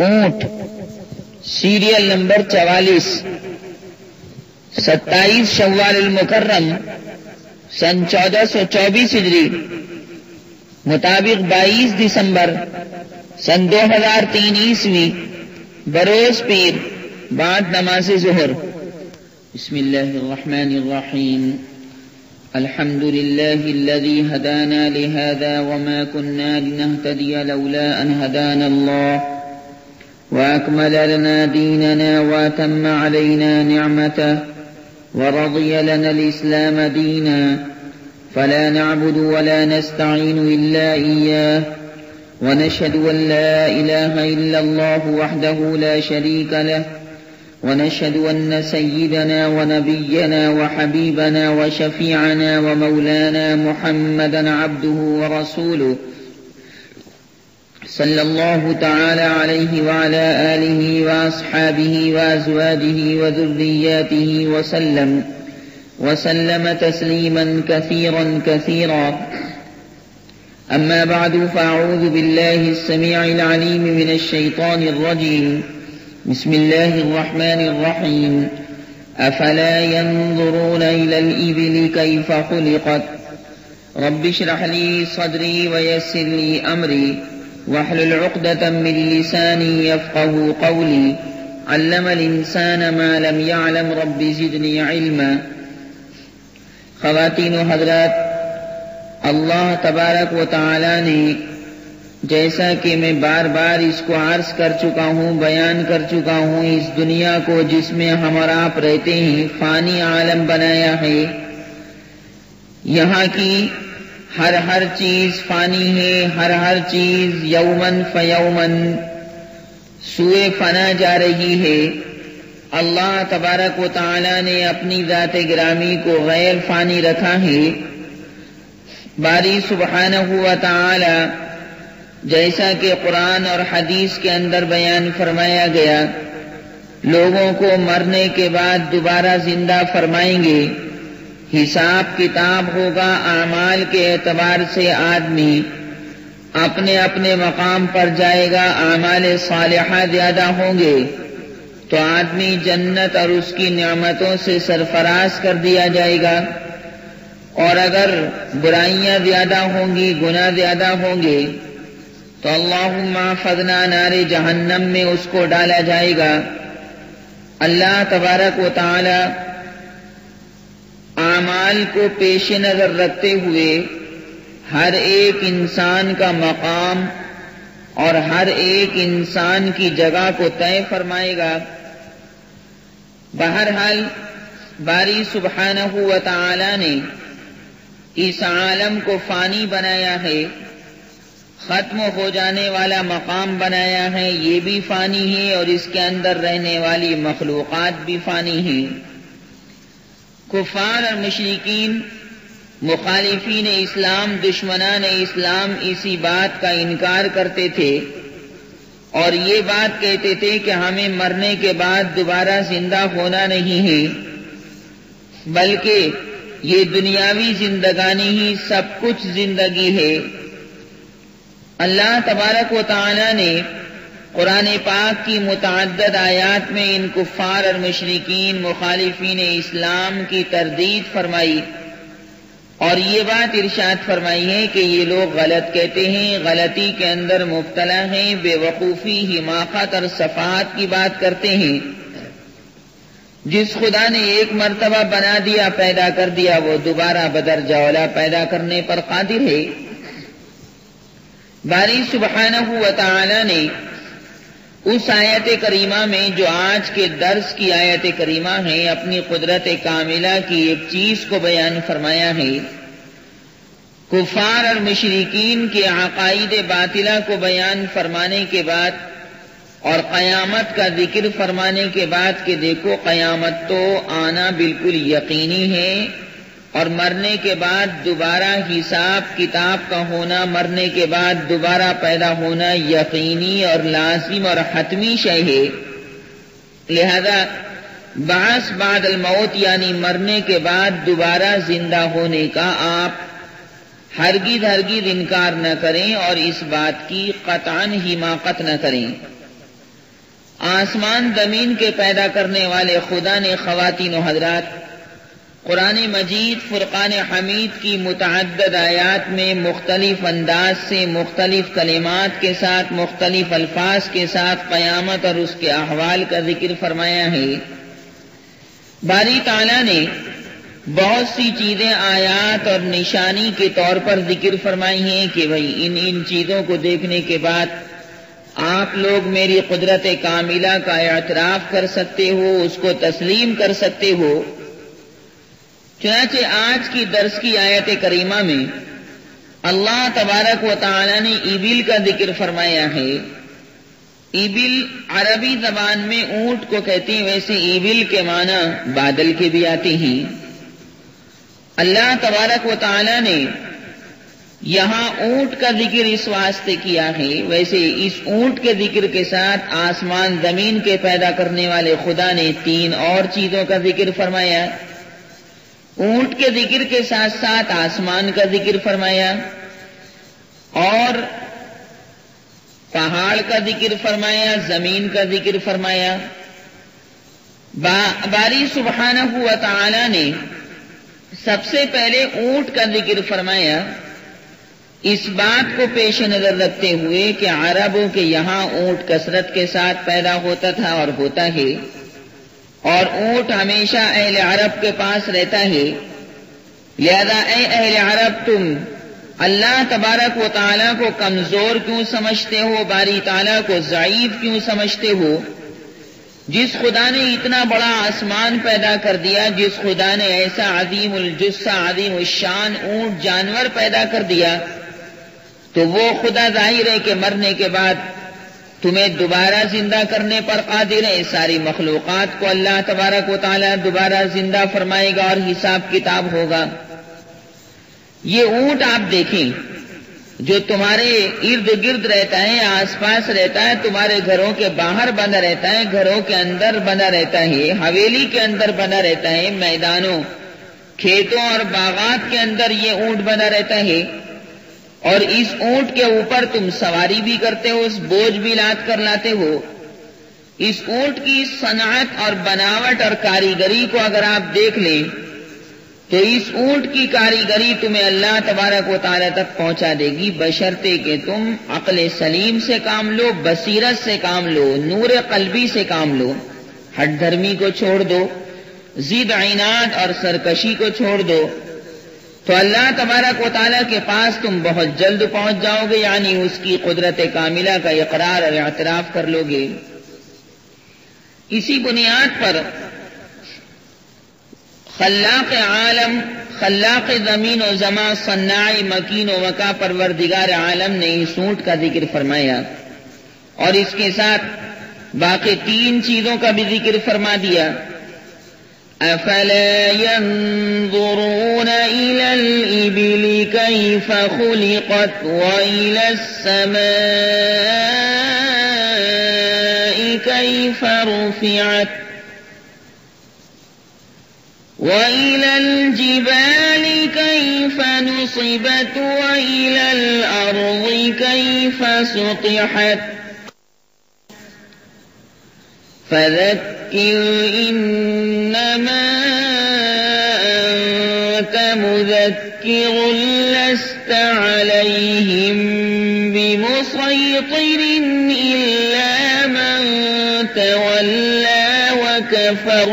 اونٹ serial number 44 27 شوال المکرم سن 1424 ہجری مطابق 22 دسمبر سن 2003 عیسوی بروز پیر بعد نماز ظہر۔ بسم اللہ الرحمن الرحیم الحمد لله الذي هدانا لهذا وما كنا لنهتدي لولا أن هدانا الله وأكمل لنا ديننا وأتم علينا نعمته ورضي لنا الإسلام دينا فلا نعبد ولا نستعين إلا إياه ونشهد أن لا إله إلا الله وحده لا شريك له ونشهد أن سيدنا ونبينا وحبيبنا وشفيعنا ومولانا محمدا عبده ورسوله صلى الله تعالى عليه وعلى آله وأصحابه وأزواجه وذرياته وسلم تسليما كثيرا كثيرا. أما بعد فأعوذ بالله السميع العليم من الشيطان الرجيم. بسم الله الرحمن الرحيم أفلا ينظرون إلى الإبل كيف خلقت رب اشرح لي صدري ويسر لي أمري واحلل عقدة من لساني يفقه قولي علم الإنسان ما لم يعلم رب زدني علما. خواتین و حضرات، اللہ تبارک و تعالی نے جیسا کہ میں بار بار اس کو عرض کر چکا ہوں، بیان کر چکا ہوں، اس دنیا کو جس میں ہم اور آپ رہتے ہیں فانی عالم بنایا ہے. یہاں کی ہر چیز فانی ہے، ہر چیز یومن فیومن سوئے فنا جا رہی ہے. اللہ تبارک و تعالی نے اپنی ذات گرامی کو غیر فانی رکھا ہے. باری سبحانہ و تعالی جیسا کہ قرآن اور حدیث کے اندر بیان فرمایا گیا، لوگوں کو مرنے کے بعد دوبارہ زندہ فرمائیں گے. حساب کتاب ہوگا، اعمال کے اعتبار سے آدمی اپنے اپنے مقام پر جائے گا. اعمال صالحہ زیادہ ہوں گے تو آدمی جنت اور اس کی نعمتوں سے سرفراز کر دیا جائے گا، اور اگر برائیاں زیادہ ہوں گی، گناہ زیادہ ہوں گے تو اللہم احفظنا نار جہنم میں اس کو ڈالا جائے گا. اللہ تبارک و تعالی اعمال کو پیش نظر رکھتے ہوئے ہر ایک انسان کا مقام اور ہر ایک انسان کی جگہ کو طے فرمائے گا. بہرحال باری سبحانہ و تعالی نے اس عالم کو فانی بنایا ہے، ختم ہو جانے والا مقام بنایا ہے، یہ بھی فانی ہے، اور اس کے اندر رہنے والی مخلوقات بھی فانی ہیں. کفار اور مشرکین، مخالفین اسلام، دشمنان اسلام اسی بات کا انکار کرتے تھے اور یہ بات کہتے تھے کہ ہمیں مرنے کے بعد دوبارہ زندہ ہونا نہیں ہے، بلکہ یہ دنیاوی زندگانی ہی سب کچھ زندگی ہے. اللہ تبارک و تعالی نے قرآن پاک کی متعدد آیات میں ان کفار اور مشرکین مخالفین اسلام کی تردید فرمائی اور یہ بات ارشاد فرمائی ہے کہ یہ لوگ غلط کہتے ہیں، غلطی کے اندر مبتلا ہیں، بے وقوفی، حماقت اور صفات کی بات کرتے ہیں. جس خدا نے ایک مرتبہ بنا دیا، پیدا کر دیا، وہ دوبارہ بدرجہ اولا پیدا کرنے پر قادر ہے. باری سبحانہ و تعالی نے اس آیت کریمہ میں جو آج کے درس کی آیت کریمہ ہے اپنی قدرت کاملہ کی ایک چیز کو بیان فرمایا ہے. کفار اور مشرکین کے عقائد باطلہ کو بیان فرمانے کے بعد اور قیامت کا ذکر فرمانے کے بعد کہ دیکھو قیامت تو آنا بالکل یقینی ہے اور مرنے کے بعد دوبارہ حساب کتاب کا ہونا، مرنے کے بعد دوبارہ پیدا ہونا یقینی اور لازم اور حتمی شے ہے. لہذا بعث بعد الموت یعنی مرنے کے بعد دوبارہ زندہ ہونے کا آپ ہرگز انکار نہ کریں اور اس بات کی قطعاً حماقت نہ کریں. آسمان زمین کے پیدا کرنے والے خدا نے خواتین و حضرات قرآن مجید فرقان حمید کی متعدد آیات میں مختلف انداز سے مختلف کلمات کے ساتھ مختلف الفاظ کے ساتھ قیامت اور اس کے احوال کا ذکر فرمایا ہے۔ باری تعالیٰ نے بہت سی چیزیں آیات اور نشانی کے طور پر ذکر فرمائی ہیں کہ بھئی ان چیزوں کو دیکھنے کے بعد آپ لوگ میری قدرت کاملہ کا اعتراف کر سکتے ہو، اس کو تسلیم کر سکتے ہو۔ چنانچہ آج کی درس کی آیت کریمہ میں اللہ تبارک و تعالی نے ایبل کا ذکر فرمایا ہے۔ ایبل عربی زبان میں اونٹ کو کہتے ہیں، ویسے ایبل کے معنی بادل کے بھی آتے ہیں۔ اللہ تبارک و تعالی نے یہاں اونٹ کا ذکر اس واسطے کیا ہے، ویسے اس اونٹ کے ذکر کے ساتھ آسمان زمین کے پیدا کرنے والے خدا نے تین اور چیزوں کا ذکر فرمایا۔ اونٹ کے ذکر کے ساتھ ساتھ آسمان کا ذکر فرمایا اور پہاڑ کا ذکر فرمایا، زمین کا ذکر فرمایا۔ باری سبحانہ و تعالی نے سب سے پہلے اونٹ کا ذکر فرمایا، اس بات کو پیش نظر رکھتے ہوئے کہ عربوں کے یہاں اونٹ کثرت کے ساتھ پیدا ہوتا تھا اور ہوتا ہے، اور اونٹ ہمیشہ اہل عرب کے پاس رہتا ہے۔ لہذا اے اہل عرب، تم اللہ تبارک و تعالیٰ کو کمزور کیوں سمجھتے ہو، باری تعالیٰ کو ضعیف کیوں سمجھتے ہو؟ جس خدا نے اتنا بڑا آسمان پیدا کر دیا، جس خدا نے ایسا عظیم الجثہ عظیم الشان اونٹ جانور پیدا کر دیا، تو وہ خدا ظاہر ہے کہ مرنے کے بعد تمہیں دوبارہ زندہ کرنے پر قادر ہے۔ ساری مخلوقات کو اللہ تبارک و تعالیٰ دوبارہ زندہ فرمائے گا اور حساب کتاب ہوگا۔ یہ اونٹ آپ دیکھیں جو تمہارے ارد گرد رہتا ہے، آس پاس رہتا ہے، تمہارے گھروں کے باہر بندہ رہتا ہے، گھروں کے اندر بندہ رہتا ہے، حویلی کے اندر بندہ رہتا ہے، میدانوں کھیتوں اور باغات کے اندر یہ اونٹ بندہ رہتا ہے، اور اس اونٹ کے اوپر تم سواری بھی کرتے ہو، اس بوجھ بھی لاد کر لاتے ہو۔ اس اونٹ کی صنعت اور بناوٹ اور کاریگری کو اگر آپ دیکھ لیں تو اس اونٹ کی کاریگری تمہیں اللہ تبارک و تعالیٰ تک پہنچا دے گی، بشرطے کہ تم عقل سلیم سے کام لو، بصیرت سے کام لو، نور قلبی سے کام لو، ہٹ دھرمی کو چھوڑ دو، ضد عناد اور سرکشی کو چھوڑ دو، تو اللہ تبارک و تعالیٰ کے پاس تم بہت جلد پہنچ جاؤ گے، یعنی اس کی قدرت کاملہ کا اقرار اور اعتراف کر لو گے۔ اسی بنیاد پر خلاق عالم، خلاق زمین و زمان، صناع مکین و مکا، پروردگار عالم نے اس اونٹ کا ذکر فرمایا اور اس کے ساتھ باقی تین چیزوں کا بھی ذکر فرما دیا۔ افلا ينظرون الى الابل كيف خلقت والى السماء كيف رفعت وإلى الجبال كيف نصبت وإلى الأرض كيف سطحت فذكر إنما أنت مذكر لست عليهم بمسيطر إلا من تولى وكفر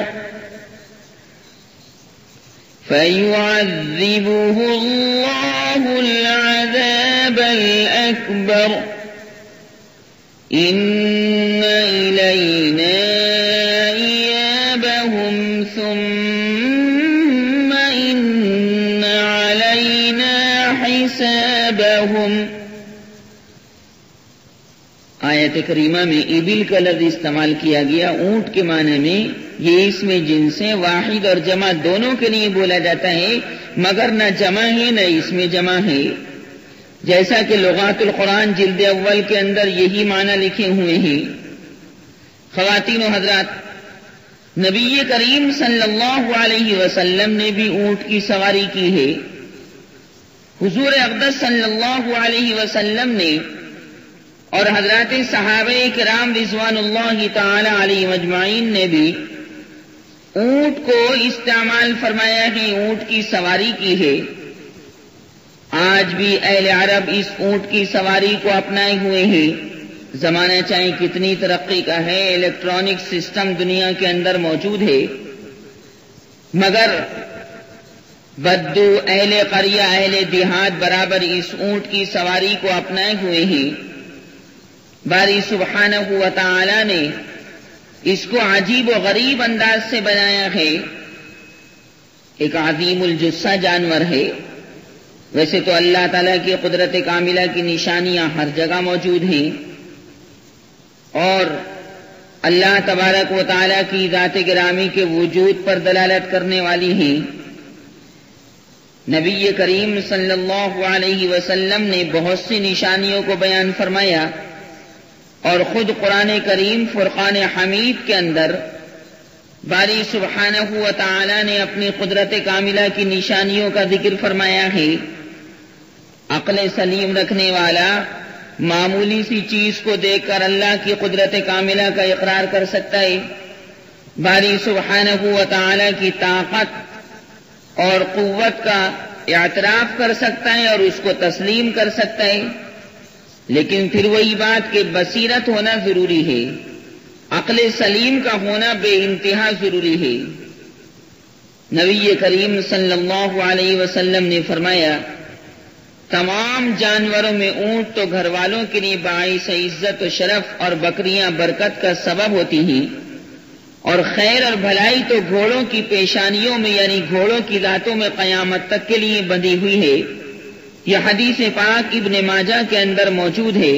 فيعذبه الله العذاب الأكبر إن إلينا إيابهم ثم إن علينا حسابهم۔ آیت کریمہ میں ابل کا لفظ استعمال کیا گیا اونٹ کے معنی میں، یہ اس میں جنسیں واحد اور جمع دونوں کے لیے بولا جاتا ہے، مگر نہ جمع ہے نہ اس میں جمع ہے، جیسا کہ لغات القرآن جلد اول کے اندر یہی معنی لکھے ہوئے ہیں۔ خواتین و حضرات، نبی کریم صلی اللہ علیہ وسلم نے بھی اونٹ کی سواری کی ہے۔ حضور اقدس صلی اللہ علیہ وسلم نے اور حضرات صحابہ کرام رضوان اللہ تعالی علیہ مجمعین نے بھی اونٹ کو استعمال فرمایا ہے، اونٹ کی سواری کی ہے۔ آج بھی اہل عرب اس اونٹ کی سواری کو اپنائے ہوئے ہیں۔ زمانہ چاہے کتنی ترقی کا ہے، الیکٹرانک سسٹم دنیا کے اندر موجود ہے، مگر بدو اہل قریہ اہل دیہات برابر اس اونٹ کی سواری کو اپنائے ہوئے ہیں۔ باری سبحانہ و تعالی نے اس کو عجیب و غریب انداز سے بنایا ہے۔ ایک عظیم الجثہ جانور ہے۔ ویسے تو اللہ تعالیٰ کی قدرت کاملہ کی نشانیاں ہر جگہ موجود ہیں، اور اللہ تبارک و تعالیٰ کی ذات گرامی کے وجود پر دلالت کرنے والی ہیں۔ نبی کریم صلی اللہ علیہ وسلم نے بہت سی نشانیوں کو بیان فرمایا، اور خود قرآن کریم فرقان حمید کے اندر باری سبحانہ و تعالی نے اپنی قدرت کاملہ کی نشانیوں کا ذکر فرمایا ہے۔ عقل سلیم رکھنے والا معمولی سی چیز کو دیکھ کر اللہ کی قدرت کاملہ کا اقرار کر سکتا ہے، باری سبحانہ و تعالی کی طاقت اور قوت کا اعتراف کر سکتا ہے اور اس کو تسلیم کر سکتا ہے، لیکن پھر وہی بات کہ بصیرت ہونا ضروری ہے، عقل سلیم کا ہونا بے انتہا ضروری ہے۔ نبی کریم صلی اللہ علیہ وسلم نے فرمایا، تمام جانوروں میں اونٹ تو گھر والوں کے لیے باعث عزت و شرف اور بکریاں برکت کا سبب ہوتی ہیں، اور خیر اور بھلائی تو گھوڑوں کی پیشانیوں میں یعنی گھوڑوں کی لاتوں میں قیامت تک کے لیے بندھی ہوئی ہے۔ یہ حدیث پاک ابن ماجہ کے اندر موجود ہے۔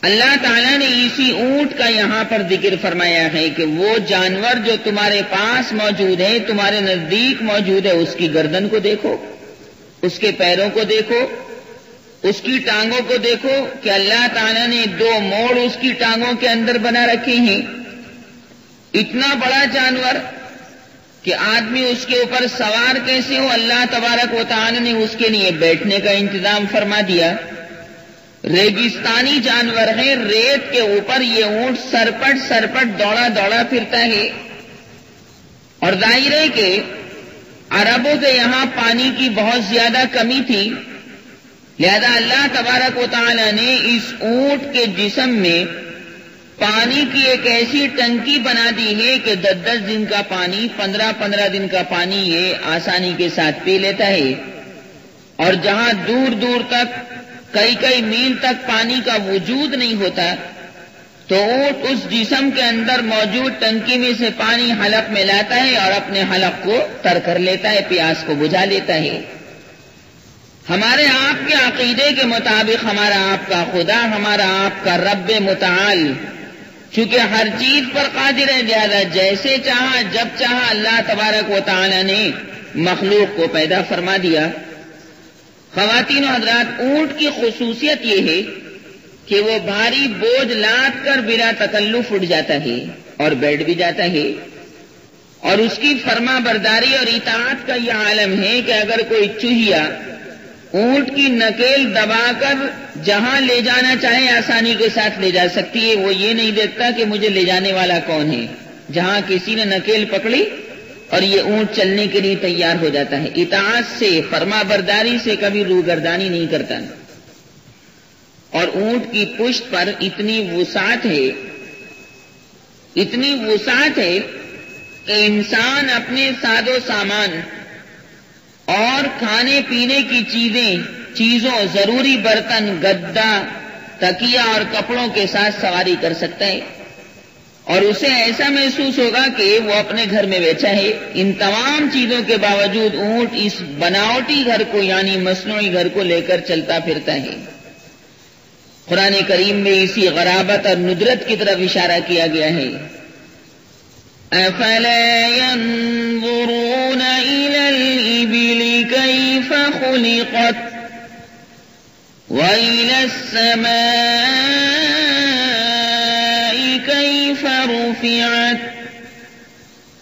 اللہ تعالیٰ نے اسی اونٹ کا یہاں پر ذکر فرمایا ہے کہ وہ جانور جو تمہارے پاس موجود ہے، تمہارے نزدیک موجود ہے، اس کی گردن کو دیکھو، اس کے پیروں کو دیکھو، اس کی ٹانگوں کو دیکھو کہ اللہ تعالیٰ نے 2 موڑ اس کی ٹانگوں کے اندر بنا رکھے ہیں۔ اتنا بڑا جانور کہ آدمی اس کے اوپر سوار کیسے ہو، اللہ تبارک و تعالی نے اس کے لیے بیٹھنے کا انتظام فرما دیا۔ ریگستانی جانور ہے، ریت کے اوپر یہ اونٹ سرپٹ دوڑا دوڑا پھرتا ہے، اور ظاہر ہے کہ عربوں کے یہاں پانی کی بہت زیادہ کمی تھی، لہذا اللہ تبارک و تعالی نے اس اونٹ کے جسم میں پانی کی ایک ایسی ٹنکی بنا دی ہے کہ 10 دن کا پانی، 15 دن کا پانی یہ آسانی کے ساتھ پی لیتا ہے، اور جہاں دور دور تک کئی میل تک پانی کا وجود نہیں ہوتا، تو اونٹ اس جسم کے اندر موجود ٹنکی میں سے پانی حلق میں لاتا ہے اور اپنے حلق کو تر کر لیتا ہے، پیاس کو بجھا لیتا ہے۔ ہمارے آپ کے عقیدے کے مطابق ہمارا آپ کا خدا، ہمارا آپ کا رب متعال چونکہ ہر چیز پر قادر ہے، لہذا جیسے چاہا جب چاہا اللہ تبارک و تعالی نے مخلوق کو پیدا فرما دیا۔ خواتین و حضرات، اونٹ کی خصوصیت یہ ہے کہ وہ بھاری بوجھ لاد کر بلا تکلف اٹھ جاتا ہے اور بیٹھ بھی جاتا ہے، اور اس کی فرما برداری اور اطاعت کا یہ عالم ہے کہ اگر کوئی چوہیا اونٹ کی نکیل دبا کر جہاں لے جانا چاہے آسانی کے ساتھ لے جا سکتی ہے، وہ یہ نہیں دیکھتا کہ مجھے لے جانے والا کون ہے، جہاں کسی نے نکیل پکڑی اور یہ اونٹ چلنے کے لیے تیار ہو جاتا ہے، اطاعت سے فرما برداری سے کبھی روگردانی نہیں کرتا۔ اور اونٹ کی پشت پر اتنی وسعت ہے کہ انسان اپنے ساز و سامان اور کھانے پینے کی چیزوں ضروری برتن، گدا، تکیا اور کپڑوں کے ساتھ سواری کر سکتا ہے، اور اسے ایسا محسوس ہوگا کہ وہ اپنے گھر میں بیٹھا ہے۔ ان تمام چیزوں کے باوجود اونٹ اس بناوٹی گھر کو یعنی مصنوعی گھر کو لے کر چلتا پھرتا ہے۔ قرآن کریم میں اسی غرابت اور ندرت کی طرف اشارہ کیا گیا ہے۔ أَفَلَا يَنظُرُونَ إِلَى الْإِبِلِ كَيْفَ خُلِقَتْ وَإِلَى السَّمَاءِ كَيْفَ رُفِعَتْ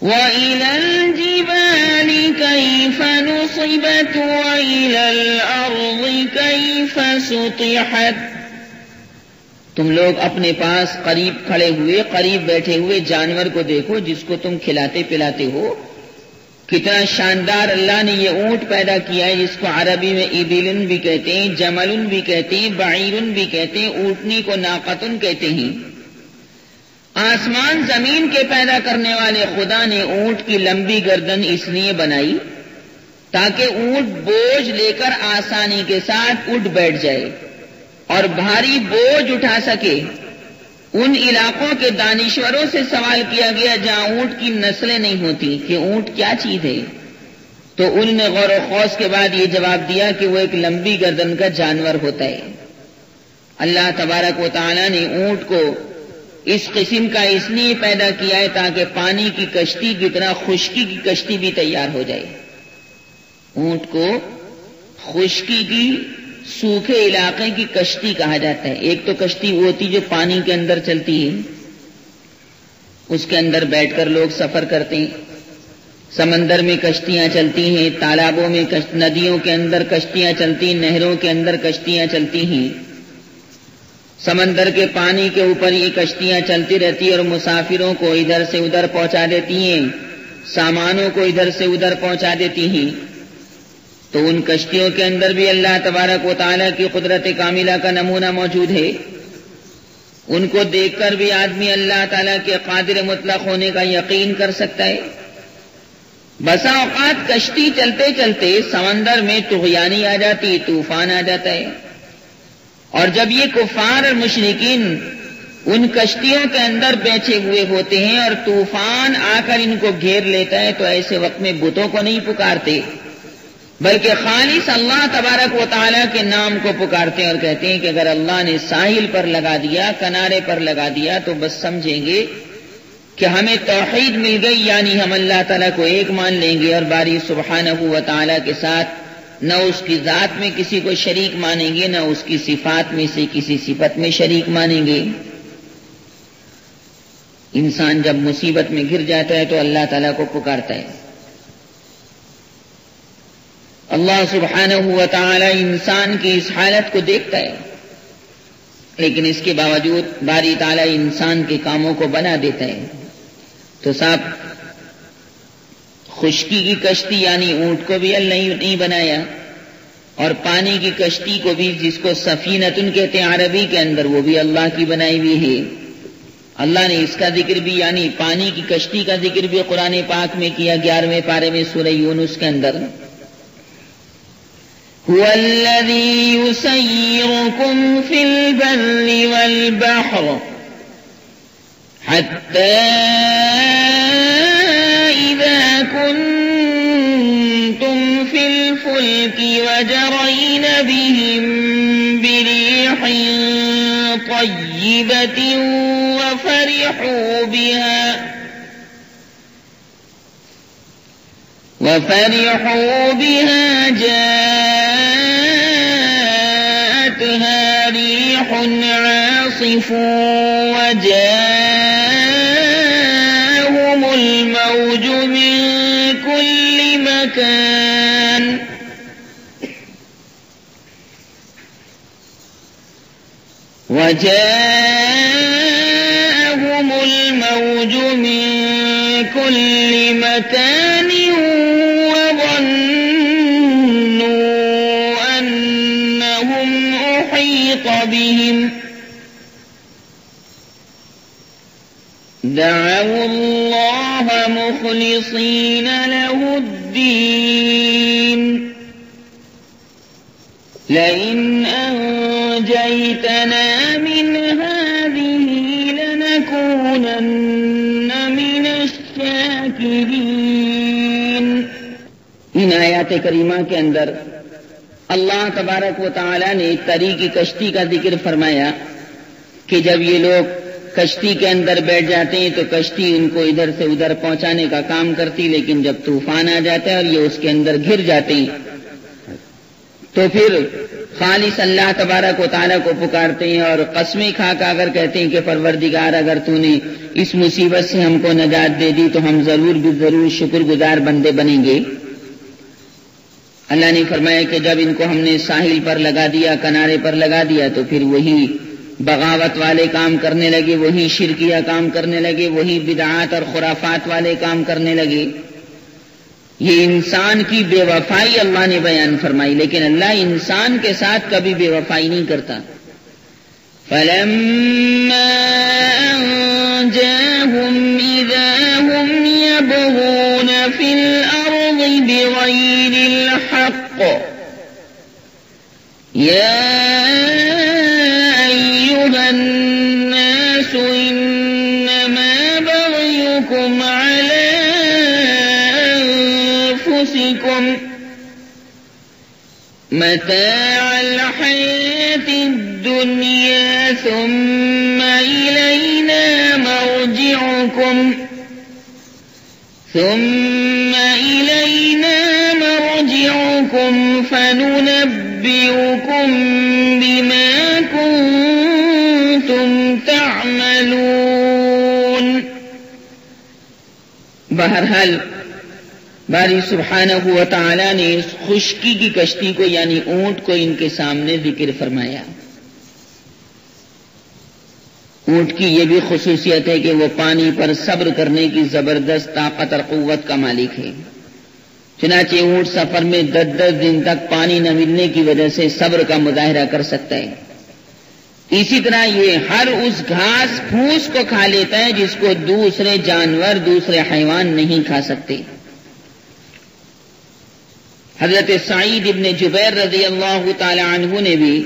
وَإِلَى الْجِبَالِ كَيْفَ نُصِبَتْ وَإِلَى الْأَرْضِ كَيْفَ سُطِحَتْ تم لوگ اپنے پاس قریب کھڑے ہوئے، قریب بیٹھے ہوئے جانور کو دیکھو جس کو تم کھلاتے پلاتے ہو. کتنا شاندار اللہ نے یہ اونٹ پیدا کیا ہے جس کو عربی میں ابلن بھی کہتے ہیں، جملن بھی کہتے ہیں، بعیرن بھی کہتے ہیں، اونٹنی کو ناقتن کہتے ہیں. آسمان زمین کے پیدا کرنے والے خدا نے اونٹ کی لمبی گردن اس لیے بنائی تاکہ اونٹ بوجھ لے کر آسانی کے ساتھ اٹھ بیٹھ جائے اور بھاری بوجھ اٹھا سکے. ان علاقوں کے دانشوروں سے سوال کیا گیا جہاں اونٹ کی نسلیں نہیں ہوتی کہ اونٹ کیا چیز ہے، تو انہوں نے غور و خوض کے بعد یہ جواب دیا کہ وہ ایک لمبی گردن کا جانور ہوتا ہے. اللہ تبارک و تعالی نے اونٹ کو اس قسم کا اس لیے پیدا کیا ہے تاکہ پانی کی کشتی کی طرح خشکی کی کشتی بھی تیار ہو جائے. اونٹ کو خشکی کی، سوکھے علاقے کی کشتی کہا جاتا ہے. ایک تو کشتی وہ ہوتی جو پانی کے اندر چلتی ہے، اس کے اندر بیٹھ کر لوگ سفر کرتے ہیں. سمندر میں کشتیاں چلتی ہیں، تالابوں میں ندیوں کے اندر کشتیاں چلتی ہیں، نہروں کے اندر کشتیاں چلتی ہیں. سمندر کے پانی کے اوپر یہ کشتیاں چلتی رہتی اور مسافروں کو ادھر سے ادھر پہنچا دیتی ہیں، سامانوں کو ادھر سے ادھر پہنچا دیتی ہیں. تو ان کشتیوں کے اندر بھی اللہ تبارک و تعالیٰ کی قدرت کاملہ کا نمونہ موجود ہے. ان کو دیکھ کر بھی آدمی اللہ تعالیٰ کے قادر مطلق ہونے کا یقین کر سکتا ہے. بسا اوقات کشتی چلتے چلتے سمندر میں طغیانی آ جاتی، طوفان آ جاتا ہے، اور جب یہ کفار اور مشرکین ان کشتیوں کے اندر بیٹھے ہوئے ہوتے ہیں اور طوفان آ کر ان کو گھیر لیتا ہے تو ایسے وقت میں بتوں کو نہیں پکارتے بلکہ خالص اللہ تبارک و تعالیٰ کے نام کو پکارتے ہیں اور کہتے ہیں کہ اگر اللہ نے ساحل پر لگا دیا، کنارے پر لگا دیا تو بس سمجھیں گے کہ ہمیں توحید مل گئی، یعنی ہم اللہ تعالیٰ کو ایک مان لیں گے اور باری سبحانہ و تعالیٰ کے ساتھ نہ اس کی ذات میں کسی کو شریک مانیں گے، نہ اس کی صفات میں سے کسی صفت میں شریک مانیں گے. انسان جب مصیبت میں گر جاتا ہے تو اللہ تعالیٰ کو پکارتا ہے. اللہ سبحانہ و تعالی انسان کی اس حالت کو دیکھتا ہے، لیکن اس کے باوجود باری تعالی انسان کے کاموں کو بنا دیتا ہے. تو صاحب خشکی کی کشتی یعنی اونٹ کو بھی اللہ نے نہیں بنایا، اور پانی کی کشتی کو بھی جس کو سفینتن کہتے ہیں عربی کے اندر، وہ بھی اللہ کی بنائی ہوئی ہے. اللہ نے اس کا ذکر بھی یعنی پانی کی کشتی کا ذکر بھی قرآن پاک میں کیا 11ویں پارے میں سورہ یونس کے اندر. هو الذي يسيركم في البر والبحر حتى إذا كنتم في الفلك وجرين بهم بريح طيبة وفرحوا بها جاءتها ريح عاصف وجاءهم الموج من كل مكان وظنوا أنهم أحيط بهم دعوا الله مخلصين له الدين لئن أنجيتنا من هذه لنكونن من الشاكرين. ان آیات کریمہ کے اندر اللہ تبارک و تعالی نے تری کی کشتی کا ذکر فرمایا کہ جب یہ لوگ کشتی کے اندر بیٹھ جاتے ہیں تو کشتی ان کو ادھر سے ادھر پہنچانے کا کام کرتی، لیکن جب طوفان آ جاتا ہے اور یہ اس کے اندر گر جاتے ہیں تو پھر خالص اللہ تبارک و تعالیٰ کو پکارتے ہیں اور قسمیں کھا کر اگر کہتے ہیں کہ پروردگار اگر تو نے اس مصیبت سے ہم کو نجات دے دی تو ہم ضرور شکر گزار بندے بنیں گے. اللہ نے فرمایا کہ جب ان کو ہم نے ساحل پر لگا دیا، کنارے پر لگا دیا، تو پھر وہی بغاوت والے کام کرنے لگے، وہی شرکیہ کام کرنے لگے، وہی بدعات اور خرافات والے کام کرنے لگے. یہ انسان کی بے وفائی اللہ نے بیان فرمائی، لیکن اللہ انسان کے ساتھ کبھی بے وفائی نہیں کرتا. فَلَمَّا أَنْجَاهُمْ إِذَا هُمْ يَبْغُونَ فِي الْأَرْضِ بِغَيْرِ الْحَقِّ الناس إنما بغيكم على أنفسكم متاع الحياة الدنيا ثم إلينا مرجعكم فننبئكم بما كنتم تعملون. بہرحال باری سبحانہ و تعالی نے اس خشکی کی کشتی کو یعنی اونٹ کو ان کے سامنے ذکر فرمایا. اونٹ کی یہ بھی خصوصیت ہے کہ وہ پانی پر صبر کرنے کی زبردست طاقت اور قوت کا مالک ہے. چنانچہ اونٹ سفر میں 10 دن تک پانی نہ ملنے کی وجہ سے صبر کا مظاہرہ کر سکتا ہے. اسی طرح یہ ہر اس گھاس پھوس کو کھا لیتا ہے جس کو دوسرے جانور دوسرے حیوان نہیں کھا سکتے. حضرت سعید ابن جبیر رضی اللہ تعالی عنہ نے بھی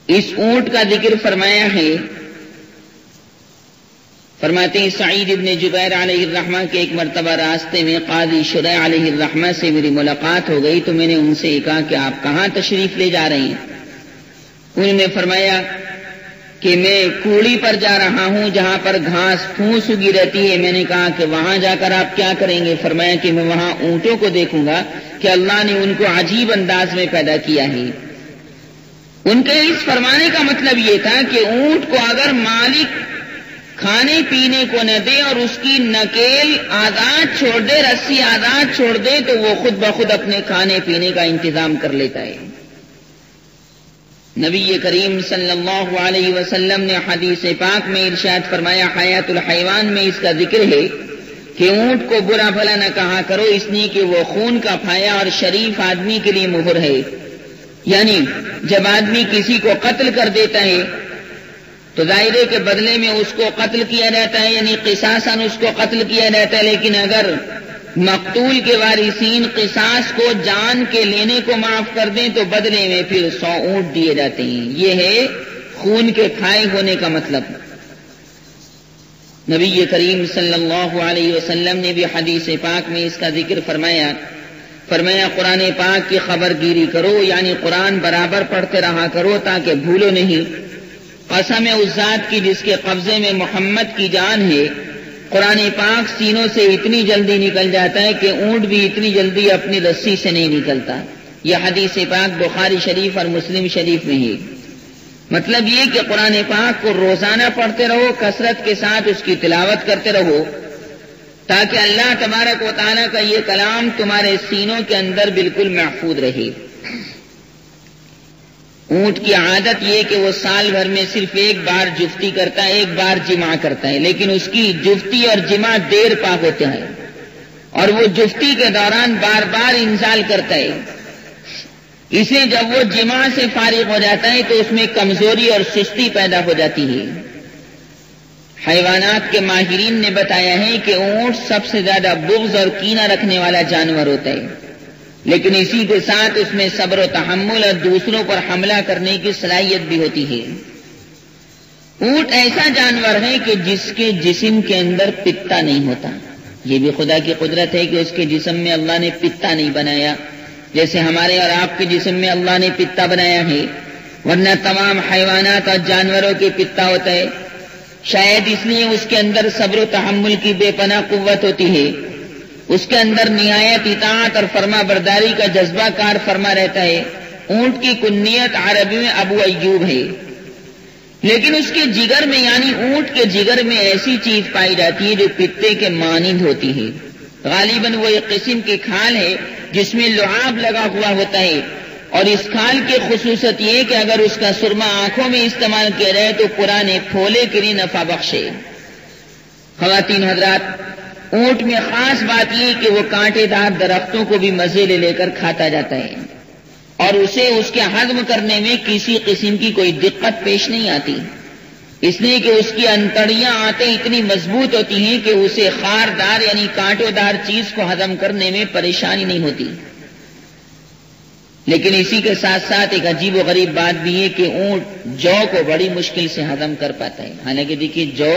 اس اونٹ کا ذکر فرمایا ہے. فرماتے ہیں سعید ابن جبیر علیہ الرحمہ کے ایک مرتبہ راستے میں قاضی شریع علیہ الرحمہ سے میری ملاقات ہو گئی تو میں نے ان سے کہا کہ آپ کہاں تشریف لے جا رہے ہیں؟ انہوں نے فرمایا کہ میں کوڑی پر جا رہا ہوں جہاں پر گھاس پھوس اگی رہتی ہے. میں نے کہا کہ وہاں جا کر آپ کیا کریں گے؟ فرمایا کہ میں وہاں اونٹوں کو دیکھوں گا کہ اللہ نے ان کو عجیب انداز میں پیدا کیا ہے. ان کے اس فرمانے کا مطلب یہ تھا کہ اونٹ کو اگر مالک کھانے پینے کو نہ دے اور اس کی نکیل آزاد چھوڑ دے، رسی آزاد چھوڑ دے، تو وہ خود بخود اپنے کھانے پینے کا انتظام کر لیتا ہے. نبی کریم صلی اللہ علیہ وسلم نے حدیث پاک میں ارشاد فرمایا، حیات الحیوان میں اس کا ذکر ہے کہ اونٹ کو برا بھلا نہ کہا کرو، اس لیے کہ وہ خون کا پھایا اور شریف آدمی کے لیے مہر ہے. یعنی جب آدمی کسی کو قتل کر دیتا ہے تو ظاہرے کے بدلے میں اس کو قتل کیا جاتا ہے، یعنی قصاصاً اس کو قتل کیا جاتا ہے. لیکن اگر مقتول کے وارثین قصاص کو جان کے لینے کو معاف کر دیں تو بدلے میں پھر 100 اونٹ دیے جاتے ہیں. یہ ہے خون کے پھائے ہونے کا مطلب. نبی کریم صلی اللہ علیہ وسلم نے بھی حدیث پاک میں اس کا ذکر فرمایا قرآن پاک کی خبر گیری کرو، یعنی قرآن برابر پڑھتے رہا کرو تاکہ بھولو نہیں. قسم ہے اس ذات کی جس کے قبضے میں محمد کی جان ہے، قرآن پاک سینوں سے اتنی جلدی نکل جاتا ہے کہ اونٹ بھی اتنی جلدی اپنی رسی سے نہیں نکلتا. یہ حدیث پاک بخاری شریف اور مسلم شریف میں ہے. مطلب یہ کہ قرآن پاک کو روزانہ پڑھتے رہو، کثرت کے ساتھ اس کی تلاوت کرتے رہو تاکہ اللہ تبارک و تعالیٰ کا یہ کلام تمہارے سینوں کے اندر بالکل محفوظ رہے. اونٹ کی عادت یہ کہ وہ سال بھر میں صرف ایک بار جفتی کرتا ہے، ایک بار جمع کرتا ہے، لیکن اس کی جفتی اور جمع دیر پا ہوتا ہے اور وہ جفتی کے دوران بار بار انزال کرتا ہے. اسے جب وہ جمع سے فارغ ہو جاتا ہے تو اس میں کمزوری اور سستی پیدا ہو جاتی ہے. حیوانات کے ماہرین نے بتایا ہے کہ اونٹ سب سے زیادہ بغض اور کینہ رکھنے والا جانور ہوتا ہے، لیکن اسی کے ساتھ اس میں صبر و تحمل اور دوسروں پر حملہ کرنے کی صلاحیت بھی ہوتی ہے. اونٹ ایسا جانور ہے کہ جس کے جسم کے اندر پتا نہیں ہوتا. یہ بھی خدا کی قدرت ہے کہ اس کے جسم میں اللہ نے پتا نہیں بنایا، جیسے ہمارے اور آپ کے جسم میں اللہ نے پتا بنایا ہے، ورنہ تمام حیوانات اور جانوروں کے پتا ہوتا ہے. شاید اس لیے اس کے اندر صبر و تحمل کی بے پناہ قوت ہوتی ہے، اس کے اندر نہایت اطاعت اور فرما برداری کا جذبہ کار فرما رہتا ہے. اونٹ کی کنیت عربی میں ابو ایوب ہے، لیکن اس کے جگر میں یعنی اونٹ کے جگر میں ایسی چیز پائی جاتی ہے جو پتے کے مانند ہوتی ہے. غالباً وہ ایک قسم کی کھال ہے جس میں لعاب لگا ہوا ہوتا ہے. اور اس کھال کی خصوصیت یہ کہ اگر اس کا سرما آنکھوں میں استعمال کیا جائے تو پرانے پھولے کے لیے نفع بخشے۔ خواتین حضرات، اونٹ میں خاص بات یہ کہ وہ کانٹے دار درختوں کو بھی مزے لے کر کھاتا جاتا ہے اور اسے اس کے ہضم کرنے میں کسی قسم کی کوئی دقت پیش نہیں آتی، اس لیے کہ اس کی انتڑیاں آتے اتنی مضبوط ہوتی ہیں کہ اسے خاردار یعنی کانٹوں دار چیز کو ہضم کرنے میں پریشانی نہیں ہوتی۔ لیکن اسی کے ساتھ ساتھ ایک عجیب و غریب بات بھی ہے کہ اونٹ جو کو بڑی مشکل سے ہضم کر پاتا ہے۔ حالانکہ دیکھیے جو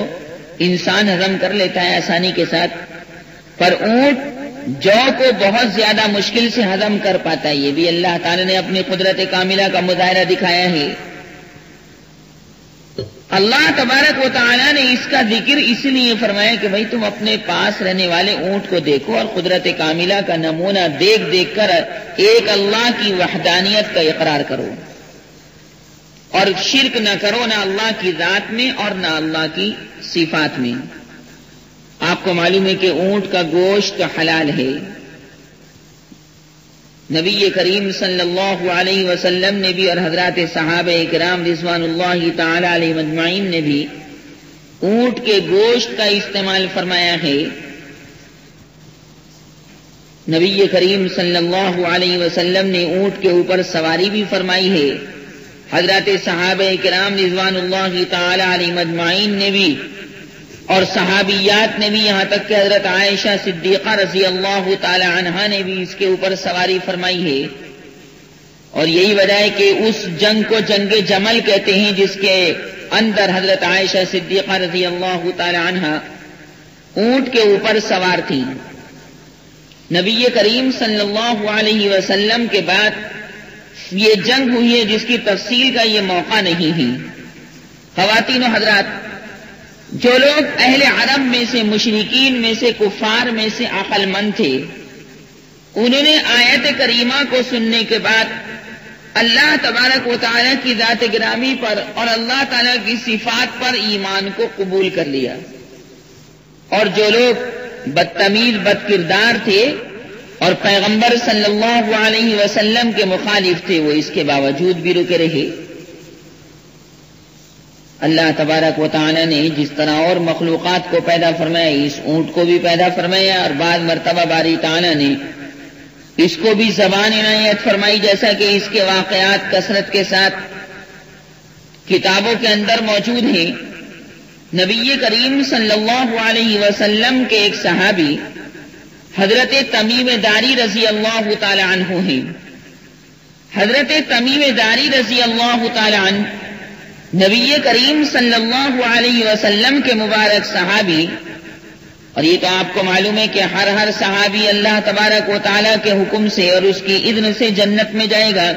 انسان ہضم کر لیتا ہے آسانی کے ساتھ، پر اونٹ جو کو بہت زیادہ مشکل سے ہضم کر پاتا ہے۔ یہ بھی اللہ تعالی نے اپنی قدرت کاملہ کا مظاہرہ دکھایا ہے۔ اللہ تبارک و تعالی نے اس کا ذکر اس لیے فرمایا کہ بھئی تم اپنے پاس رہنے والے اونٹ کو دیکھو اور قدرت کاملہ کا نمونہ دیکھ دیکھ کر ایک اللہ کی وحدانیت کا اقرار کرو اور شرک نہ کرو، نہ اللہ کی ذات میں اور نہ اللہ کی صفات میں۔ آپ کو معلوم ہے کہ اونٹ کا گوشت حلال ہے۔ نبی کریم صلی اللہ علیہ وسلم نے بھی اور حضرات صحابہ کرام رضوان اللہ تعالی علیہ مجمعین نے بھی اونٹ کے گوشت کا استعمال فرمایا ہے۔ نبی کریم صلی اللہ علیہ وسلم نے اونٹ کے اوپر سواری بھی فرمائی ہے۔ حضرات صحابہ کرام رضوان اللہ تعالی علیہ مجمعین نے بھی اور صحابیات نے بھی، یہاں تک کہ حضرت عائشہ صدیقہ رضی اللہ تعالی عنہا نے بھی اس کے اوپر سواری فرمائی ہے۔ اور یہی وجہ ہے کہ اس جنگ کو جنگ جمل کہتے ہیں جس کے اندر حضرت عائشہ صدیقہ رضی اللہ تعالی عنہا اونٹ کے اوپر سوار تھی۔ نبی کریم صلی اللہ علیہ وسلم کے بعد یہ جنگ ہوئی ہے جس کی تفصیل کا یہ موقع نہیں ہے۔ خواتین و حضرات، جو لوگ اہل عرب میں سے، مشرکین میں سے، کفار میں سے عقل مند تھے، انہوں نے آیت کریمہ کو سننے کے بعد اللہ تبارک و تعالیٰ کی ذات گرامی پر اور اللہ تعالیٰ کی صفات پر ایمان کو قبول کر لیا، اور جو لوگ بدتمیز بد کردار تھے اور پیغمبر صلی اللہ علیہ وسلم کے مخالف تھے، وہ اس کے باوجود بھی رکے رہے۔ اللہ تبارک و تعالی نے جس طرح اور مخلوقات کو پیدا فرمایا، اس اونٹ کو بھی پیدا فرمایا، اور بعض مرتبہ باری تعالی نے اس کو بھی زبان عنایت فرمائی، جیسا کہ اس کے واقعات کثرت کے ساتھ کتابوں کے اندر موجود ہیں۔ نبی کریم صلی اللہ علیہ وسلم کے ایک صحابی حضرت تمیم داری رضی اللہ تعالی عنہ ہیں۔ حضرت تمیم داری رضی اللہ تعالی عنہ نبی کریم صلی اللہ علیہ وسلم کے مبارک صحابی، اور یہ تو آپ کو معلوم ہے کہ ہر صحابی اللہ تبارک و تعالیٰ کے حکم سے اور اس کی اذن سے جنت میں جائے گا۔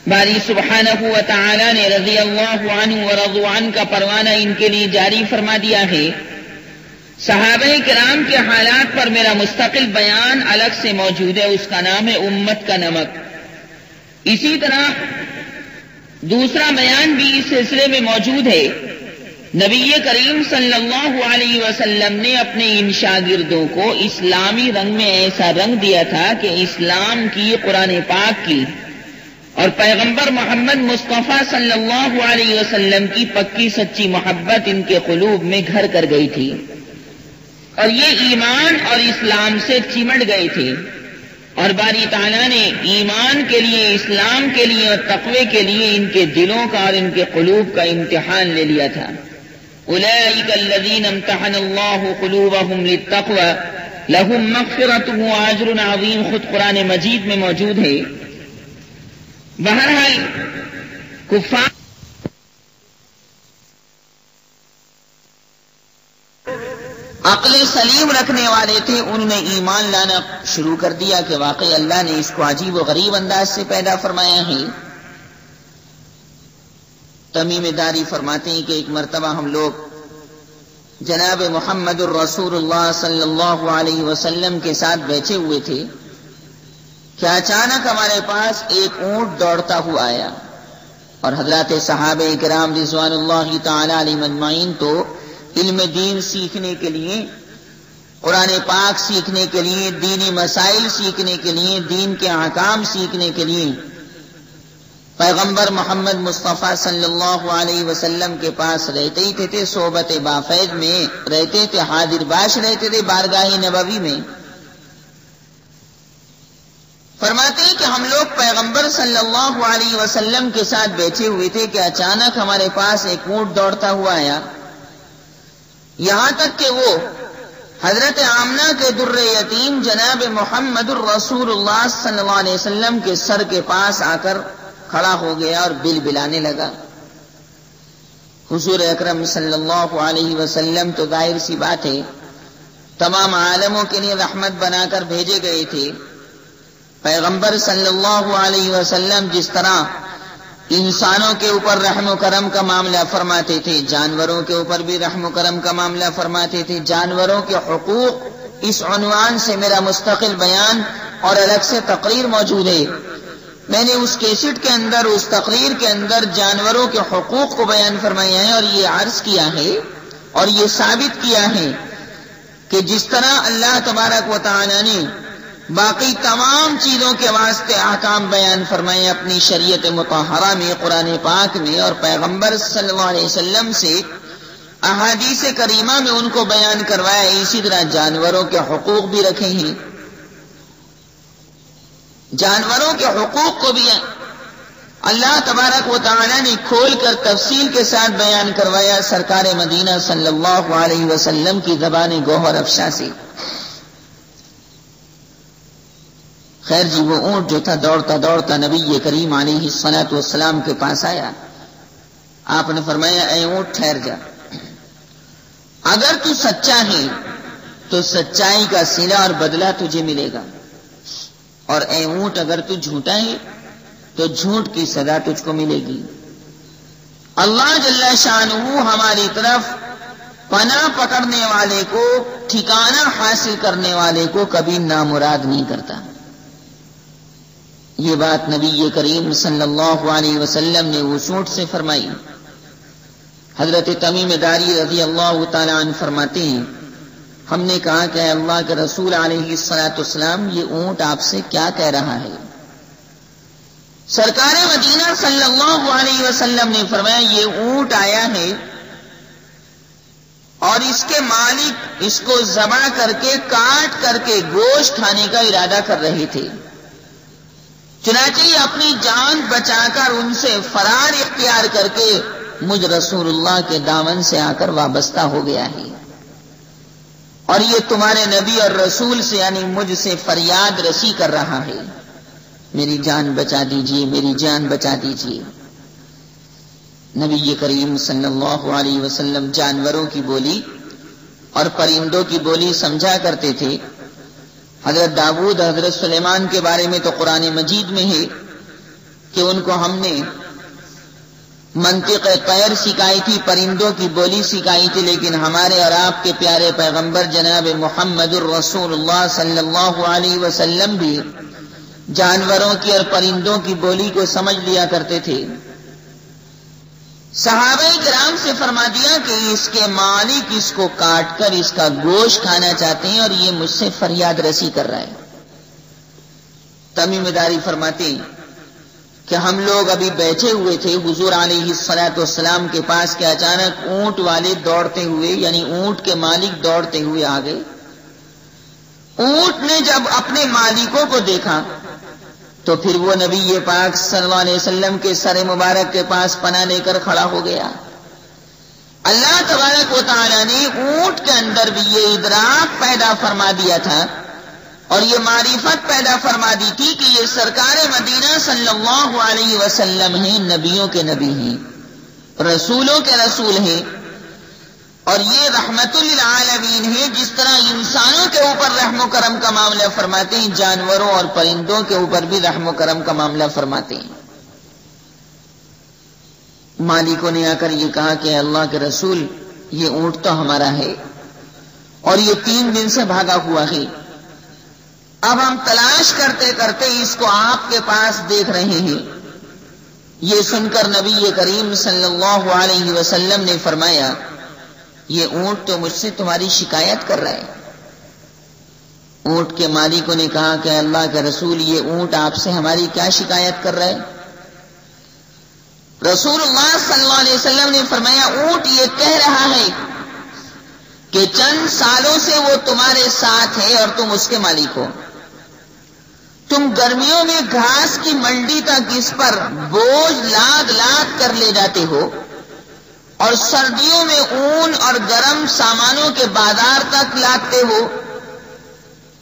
باری سبحانہ و تعالیٰ نے رضی اللہ عنہ و رضوا عنہ کا پروانہ ان کے لیے جاری فرما دیا ہے۔ صحابہ کرام کے حالات پر میرا مستقل بیان الگ سے موجود ہے، اس کا نام ہے امت کا نمک۔ اسی طرح دوسرا بیان بھی اس سلسلے میں موجود ہے۔ نبی کریم صلی اللہ علیہ وسلم نے اپنے ان شاگردوں کو اسلامی رنگ میں ایسا رنگ دیا تھا کہ اسلام کی، قرآن پاک کی اور پیغمبر محمد مصطفیٰ صلی اللہ علیہ وسلم کی پکی سچی محبت ان کے قلوب میں گھر کر گئی تھی، اور یہ ایمان اور اسلام سے چمٹ گئے تھے، اور باری تعالیٰ نے ایمان کے لیے، اسلام کے لیے اور تقوی کے لیے ان کے دلوں کا اور ان کے قلوب کا امتحان لے لیا تھا۔ اولئک الذین امتحن اللہ قلوبہم للتقوی لہم مغفرۃ واجر عظیم، خود قرآن مجید میں موجود ہے۔ بہرحال کفار عقل سلیم رکھنے والے تھے، انہوں نے ایمان لانا شروع کر دیا کہ واقعی اللہ نے اس کو عجیب و غریب انداز سے پیدا فرمایا ہے۔ تمیم داری فرماتے ہیں کہ ایک مرتبہ ہم لوگ جناب محمد الرسول اللہ صلی اللہ علیہ وسلم کے ساتھ بیٹھے ہوئے تھے کہ اچانک ہمارے پاس ایک اونٹ دوڑتا ہوا آیا، اور حضرات صحابہ کرام رضوان اللہ تعالی علیہ مجمعین تو علم دین سیکھنے کے لیے، قرآن پاک سیکھنے کے لیے، دینی مسائل سیکھنے کے لیے، دین کے احکام سیکھنے کے لیے پیغمبر محمد مصطفیٰ صلی اللہ علیہ وسلم کے پاس رہتے ہی تھے، صحبت بافید میں رہتے تھے، حاضر باش رہتے تھے بارگاہ نبوی میں۔ فرماتے ہیں کہ ہم لوگ پیغمبر صلی اللہ علیہ وسلم کے ساتھ بیٹھے ہوئے تھے کہ اچانک ہمارے پاس ایک اونٹ دوڑتا ہوا آیا، یہاں تک کہ وہ حضرت آمنہ کے در یتیم جناب محمد الرسول اللہ صلی اللہ علیہ وسلم کے سر کے پاس آ کر کھڑا ہو گیا اور بل بلانے لگا۔ حضور اکرم صلی اللہ علیہ وسلم تو ظاہر سی بات ہے تمام عالموں کے لیے رحمت بنا کر بھیجے گئے تھے۔ پیغمبر صلی اللہ علیہ وسلم جس طرح انسانوں کے اوپر رحم و کرم کا معاملہ فرماتے تھے، جانوروں کے اوپر بھی رحم و کرم کا معاملہ فرماتے تھے۔ جانوروں کے حقوق اس عنوان سے میرا مستقل بیان اور الگ سے تقریر موجود ہے۔ میں نے اس کیسٹ کے اندر، اس تقریر کے اندر جانوروں کے حقوق کو بیان فرمایا ہے اور یہ عرض کیا ہے اور یہ ثابت کیا ہے کہ جس طرح اللہ تبارک و تعالی نے باقی تمام چیزوں کے واسطے احکام بیان فرمائے اپنی شریعت مطہرہ میں، قرآن پاک میں، اور پیغمبر صلی اللہ علیہ وسلم سے احادیث کریمہ میں ان کو بیان کروایا، اسی طرح جانوروں کے حقوق بھی رکھے ہیں۔ جانوروں کے حقوق کو بھی اللہ تبارک و تعالی نے کھول کر تفصیل کے ساتھ بیان کروایا سرکار مدینہ صلی اللہ علیہ وسلم کی زبان گوہر افشاں سے۔ خیر جی، وہ اونٹ جو تھا دوڑتا دوڑتا نبی کریم علیہ الصلاۃ والسلام کے پاس آیا۔ آپ نے فرمایا، اے اونٹ ٹھہر جا، اگر تو سچا ہے تو سچائی کا صلہ اور بدلہ تجھے ملے گا، اور اے اونٹ اگر تو جھوٹا ہے تو جھوٹ کی سزا تجھ کو ملے گی۔ اللہ جل شانہ ہماری طرف پناہ پکڑنے والے کو، ٹھکانہ حاصل کرنے والے کو کبھی نامراد نہیں کرتا۔ یہ بات نبی کریم صلی اللہ علیہ وسلم نے اس اونٹ سے فرمائی۔ حضرت تمیم داری رضی اللہ تعالی عنہ فرماتے ہیں، ہم نے کہا کہ اے اللہ کے رسول علیہ الصلاۃ والسلام، یہ اونٹ آپ سے کیا کہہ رہا ہے؟ سرکار مدینہ صلی اللہ علیہ وسلم نے فرمایا، یہ اونٹ آیا ہے اور اس کے مالک اس کو ذبح کر کے، کاٹ کر کے گوشت کھانے کا ارادہ کر رہے تھے، چنانچہ یہ اپنی جان بچا کر ان سے فرار اختیار کر کے مجھ رسول اللہ کے دامن سے آ کر وابستہ ہو گیا ہے، اور یہ تمہارے نبی اور رسول سے یعنی مجھ سے فریاد رسی کر رہا ہے، میری جان بچا دیجیے، میری جان بچا دیجیے۔ نبی کریم صلی اللہ علیہ وسلم جانوروں کی بولی اور پرندوں کی بولی سمجھا کرتے تھے۔ حضرت داؤد، حضرت سلیمان کے بارے میں تو قرآن مجید میں ہے کہ ان کو ہم نے منطق طیر سکھائی تھی، پرندوں کی بولی سکھائی تھی، لیکن ہمارے اور آپ کے پیارے پیغمبر جناب محمد الرسول اللہ صلی اللہ علیہ وسلم بھی جانوروں کی اور پرندوں کی بولی کو سمجھ لیا کرتے تھے۔ صحابہ کرام سے فرما دیا کہ اس کے مالک اس کو کاٹ کر اس کا گوشت کھانا چاہتے ہیں اور یہ مجھ سے فریاد رسی کر رہا ہے۔ تمیم داری فرماتے ہیں کہ ہم لوگ ابھی بیٹھے ہوئے تھے حضور علیہ الصلاۃ والسلام کے پاس کہ اچانک اونٹ والے دوڑتے ہوئے، یعنی اونٹ کے مالک دوڑتے ہوئے آ گئے۔ اونٹ نے جب اپنے مالکوں کو دیکھا تو پھر وہ نبی پاک صلی اللہ علیہ وسلم کے سر مبارک کے پاس پناہ لے کر کھڑا ہو گیا۔ اللہ تبارک و تعالی نے اونٹ کے اندر بھی یہ ادراک پیدا فرما دیا تھا اور یہ معرفت پیدا فرما دی تھی کہ یہ سرکار مدینہ صلی اللہ علیہ وسلم ہیں، نبیوں کے نبی ہیں، رسولوں کے رسول ہیں، اور یہ رحمت للعالمین ہے۔ جس طرح انسانوں کے اوپر رحم و کرم کا معاملہ فرماتے ہیں، جانوروں اور پرندوں کے اوپر بھی رحم و کرم کا معاملہ فرماتے ہیں۔ مالکوں نے آ کر یہ کہا کہ اللہ کے رسول، یہ اونٹ تو ہمارا ہے اور یہ 3 دن سے بھاگا ہوا ہے، اب ہم تلاش کرتے کرتے اس کو آپ کے پاس دیکھ رہے ہیں۔ یہ سن کر نبی کریم صلی اللہ علیہ وسلم نے فرمایا، یہ اونٹ تو مجھ سے تمہاری شکایت کر رہا ہے۔ اونٹ کے مالکوں نے کہا کہ اللہ کے رسول، یہ اونٹ آپ سے ہماری کیا شکایت کر رہا ہے؟ رسول اللہ صلی اللہ علیہ وسلم نے فرمایا اونٹ یہ کہہ رہا ہے کہ چند سالوں سے وہ تمہارے ساتھ ہے اور تم اس کے مالک ہو. تم گرمیوں میں گھاس کی منڈی تک اس پر بوجھ لاد لاد کر لے جاتے ہو اور سردیوں میں اون اور گرم سامانوں کے بازار تک لاتے ہو.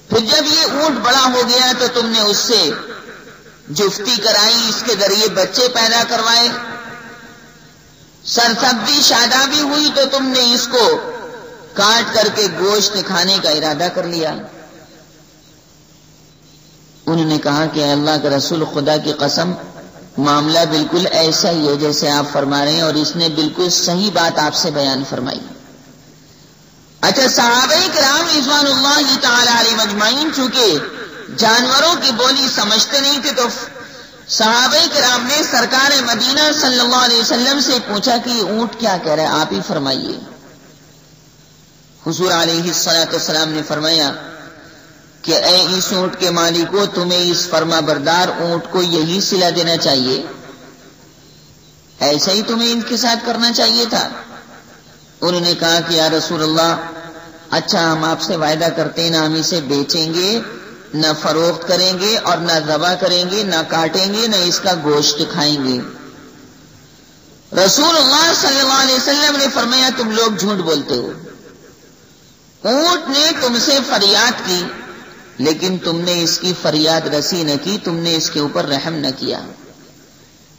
پھر جب یہ اونٹ بڑا ہو گیا تو تم نے اس سے جفتی کرائی، اس کے ذریعے بچے پیدا کروائے. سرسبزی شادابی ہوئی تو تم نے اس کو کاٹ کر کے گوشت کھانے کا ارادہ کر لیا. انہوں نے کہا کہ اللہ کے رسول خدا کی قسم معاملہ بالکل ایسا ہی ہے جیسے آپ فرما رہے ہیں، اور اس نے بالکل صحیح بات آپ سے بیان فرمائی. اچھا، صحابہ کرام رضوان اللہ تعالی علیہ مجمعین چونکہ جانوروں کی بولی سمجھتے نہیں تھے تو صحابہ کرام نے سرکار مدینہ صلی اللہ علیہ وسلم سے پوچھا کہ اونٹ کیا کہہ رہا ہے، آپ ہی فرمائیے. حضور علیہ الصلوۃ والسلام نے فرمایا کہ اے اس اونٹ کے مالکو، تمہیں اس فرما بردار اونٹ کو یہی صلہ دینا چاہیے، ایسا ہی تمہیں ان کے ساتھ کرنا چاہیے تھا. انہوں نے کہا کہ یا رسول اللہ، اچھا ہم آپ سے وعدہ کرتے ہیں نہ ہم اسے بیچیں گے، نہ فروخت کریں گے، اور نہ ذبح کریں گے، نہ کاٹیں گے، نہ اس کا گوشت کھائیں گے. رسول اللہ صلی اللہ علیہ وسلم نے فرمایا تم لوگ جھوٹ بولتے ہو. اونٹ نے تم سے فریاد کی لیکن تم نے اس کی فریاد رسی نہ کی، تم نے اس کے اوپر رحم نہ کیا،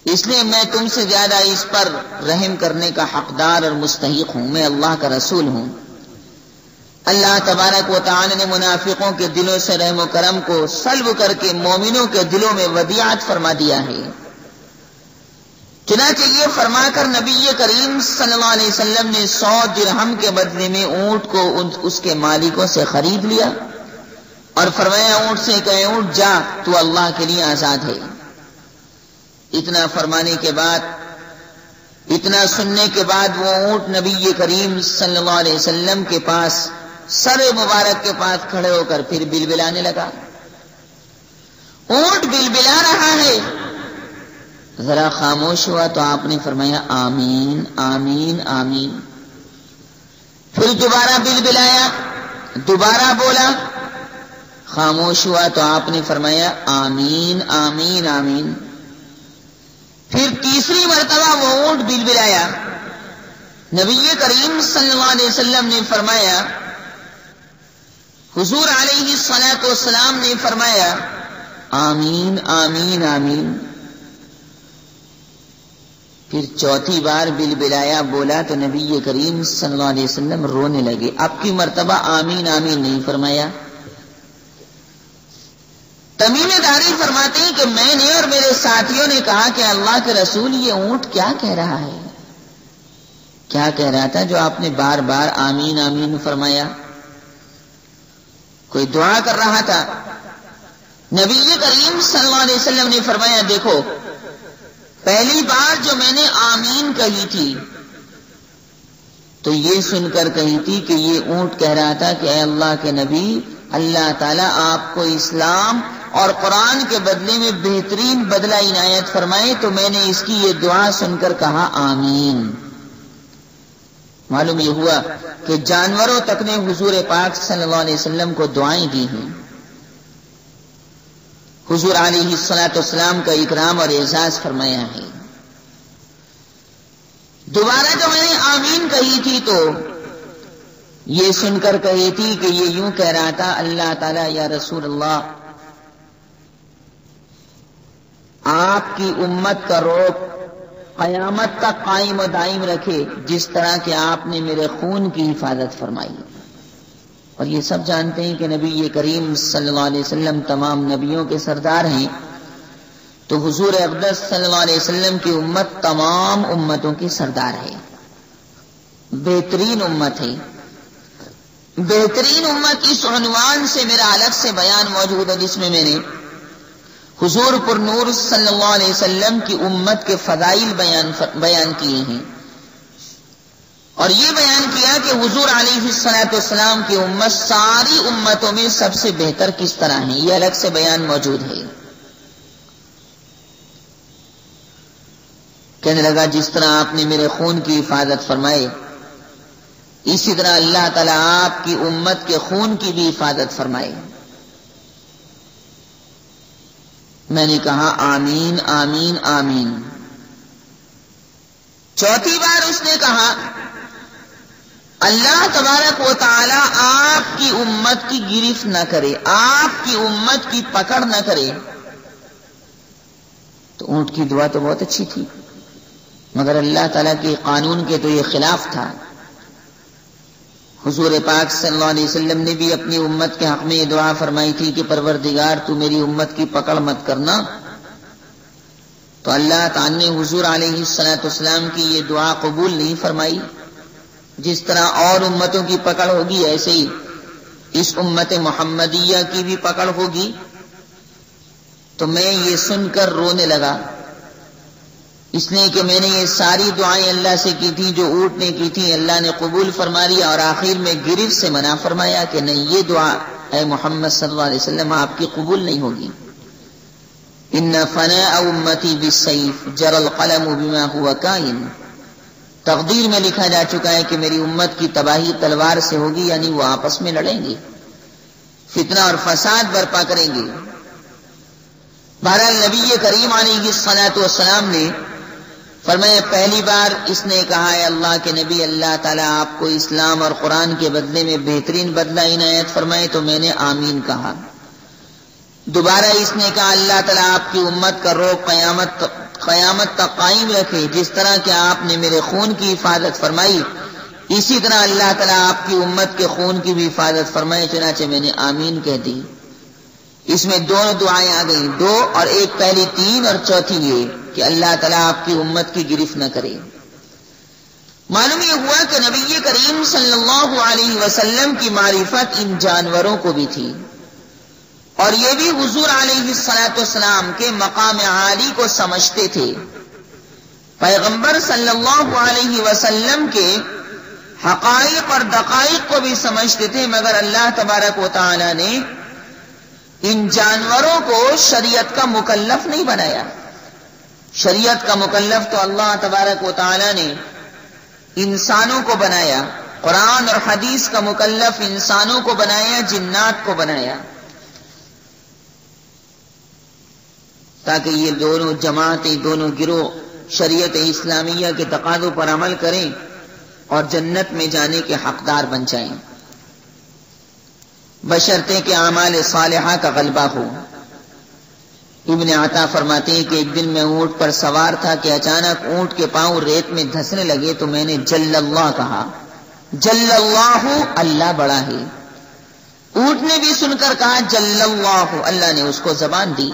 اس لیے میں تم سے زیادہ اس پر رحم کرنے کا حقدار اور مستحق ہوں. میں اللہ کا رسول ہوں. اللہ تبارک و تعالی نے منافقوں کے دلوں سے رحم و کرم کو سلب کر کے مومنوں کے دلوں میں ودیعت فرما دیا ہے. چنانچہ یہ فرما کر نبی کریم صلی اللہ علیہ وسلم نے 100 درہم کے بدلے میں اونٹ کو اس کے مالکوں سے خرید لیا اور فرمایا اونٹ سے کہ اونٹ جا، تو اللہ کے لیے آزاد ہے. اتنا فرمانے کے بعد، اتنا سننے کے بعد وہ اونٹ نبی کریم صلی اللہ علیہ وسلم کے پاس سر مبارک کے پاس کھڑے ہو کر پھر بلبلانے لگا. اونٹ بلبلا رہا ہے، ذرا خاموش ہوا تو آپ نے فرمایا آمین آمین آمین. پھر دوبارہ بلبلایا، دوبارہ بولا، خاموش ہوا تو آپ نے فرمایا آمین آمین آمین. پھر تیسری مرتبہ وہ اونٹ بلبلایا. نبی کریم صلی اللہ علیہ وسلم نے فرمایا، حضور علیہ الصلوۃ والسلام نے فرمایا آمین آمین آمین. پھر چوتھی بار بلبلایا، بولا تو نبی کریم صلی اللہ علیہ وسلم رونے لگے. اب کی مرتبہ آمین آمین نہیں فرمایا. تمیم داری فرماتے ہیں کہ میں نے اور میرے ساتھیوں نے کہا کہ اللہ کے رسول یہ اونٹ کیا کہہ رہا ہے؟ کیا کہہ رہا تھا جو آپ نے بار بار آمین آمین فرمایا؟ کوئی دعا کر رہا تھا. نبی کریم صلی اللہ علیہ وسلم نے فرمایا دیکھو، پہلی بار جو میں نے آمین کہی تھی تو یہ سن کر کہی تھی کہ یہ اونٹ کہہ رہا تھا کہ اے اللہ کے نبی، اللہ تعالیٰ آپ کو اسلام اور قرآن کے بدلے میں بہترین بدلہ عنایت فرمائے، تو میں نے اس کی یہ دعا سن کر کہا آمین. معلوم یہ ہوا کہ جانوروں تک نے حضور پاک صلی اللہ علیہ وسلم کو دعائیں دی ہیں. حضور علیہ الصلوۃ والسلام کا اکرام اور اعزاز فرمایا ہے. دوبارہ جو میں نے آمین کہی تھی تو یہ سن کر کہی تھی کہ یہ یوں کہہ رہا تھا، اللہ تعالیٰ یا رسول اللہ آپ کی امت کا روپ قیامت تک قائم و دائم رکھے، جس طرح کہ آپ نے میرے خون کی حفاظت فرمائی. اور یہ سب جانتے ہیں کہ نبی کریم صلی اللہ علیہ وسلم تمام نبیوں کے سردار ہیں، تو حضور اقدس صلی اللہ علیہ وسلم کی امت تمام امتوں کی سردار ہے، بہترین امت ہے. بہترین امت اس عنوان سے میرا الگ سے بیان موجود ہے، جس میں میں نے حضور پر نور صلی اللہ علیہ وسلم کی امت کے فضائل بیان کیے ہیں، اور یہ بیان کیا کہ حضور علیہ الصلوۃ والسلام کی امت ساری امتوں میں سب سے بہتر کس طرح ہے، یہ الگ سے بیان موجود ہے. کہنے لگا جس طرح آپ نے میرے خون کی حفاظت فرمائے اسی طرح اللہ تعالیٰ آپ کی امت کے خون کی بھی حفاظت فرمائے۔ میں نے کہا آمین آمین آمین۔ چوتھی بار اس نے کہا اللہ تبارک و تعالی آپ کی امت کی گرفت نہ کرے، آپ کی امت کی پکڑ نہ کرے۔ تو اونٹ کی دعا تو بہت اچھی تھی، مگر اللہ تعالیٰ کے قانون کے تو یہ خلاف تھا۔ حضور پاک صلی اللہ علیہ وسلم نے بھی اپنی امت کے حق میں یہ دعا فرمائی تھی کہ پروردگار تو میری امت کی پکڑ مت کرنا۔ تو اللہ تعالیٰ نے حضور علیہ السلام کی یہ دعا قبول نہیں فرمائی۔ جس طرح اور امتوں کی پکڑ ہوگی ایسے ہی اس امت محمدیہ کی بھی پکڑ ہوگی۔ تو میں یہ سن کر رونے لگا، اس لیے کہ میں نے یہ ساری دعائیں اللہ سے کی تھی جو اونٹ نے کی تھی، اللہ نے قبول فرما لیا، اور آخر میں گرفت سے منع فرمایا کہ نہیں، یہ دعا اے محمد صلی اللہ علیہ وسلم آپ کی قبول نہیں ہوگی۔ ان فناء امتی بالسیف جرى القلم بما هو کائن، تقدیر میں لکھا جا چکا ہے کہ میری امت کی تباہی تلوار سے ہوگی، یعنی وہ آپس میں لڑیں گے، فتنہ اور فساد برپا کریں گے۔ بہرحال نبی کریم علیہ الصلوۃ والسلام نے فرمایا پہلی بار اس نے کہا ہے اللہ کے نبی اللہ تعالیٰ آپ کو اسلام اور قرآن کے بدلے میں بہترین بدلہ عنایت فرمائے، تو میں نے آمین کہا۔ دوبارہ اس نے کہا اللہ تعالیٰ آپ کی امت کا روح قیامت تک قائم رکھے، جس طرح کہ آپ نے میرے خون کی حفاظت فرمائی اسی طرح اللہ تعالیٰ آپ کی امت کے خون کی بھی حفاظت فرمائے۔ چنانچہ میں نے آمین کہہ دی۔ اس میں دونوں دعائیں آ گئیں، دو، اور ایک پہلی تین اور چوتھی یہ کہ اللہ تعالیٰ آپ کی امت کی گرفت نہ کرے۔ معلوم یہ ہوا کہ نبی کریم صلی اللہ علیہ وسلم کی معرفت ان جانوروں کو بھی تھی، اور یہ بھی حضور علیہ السلام کے مقام عالی کو سمجھتے تھے، پیغمبر صلی اللہ علیہ وسلم کے حقائق اور دقائق کو بھی سمجھتے تھے، مگر اللہ تبارک و تعالی نے ان جانوروں کو شریعت کا مکلف نہیں بنایا۔ شریعت کا مکلف تو اللہ تبارک و تعالی نے انسانوں کو بنایا، قرآن اور حدیث کا مکلف انسانوں کو بنایا، جنات کو بنایا، تاکہ یہ دونوں جماعتیں، دونوں گروہ شریعت اسلامیہ کے تقاضوں پر عمل کریں اور جنت میں جانے کے حقدار بن جائیں، بشرطے کہ اعمال صالحہ کا غلبہ ہو۔ ابن عطا فرماتے ہیں کہ ایک دن میں اونٹ پر سوار تھا کہ اچانک اونٹ کے پاؤں ریت میں دھسنے لگے، تو میں نے جل اللہ کہا، جل اللہ، اللہ بڑا ہے۔ اونٹ نے بھی سن کر کہا جل اللہ، اللہ نے اس کو زبان دی۔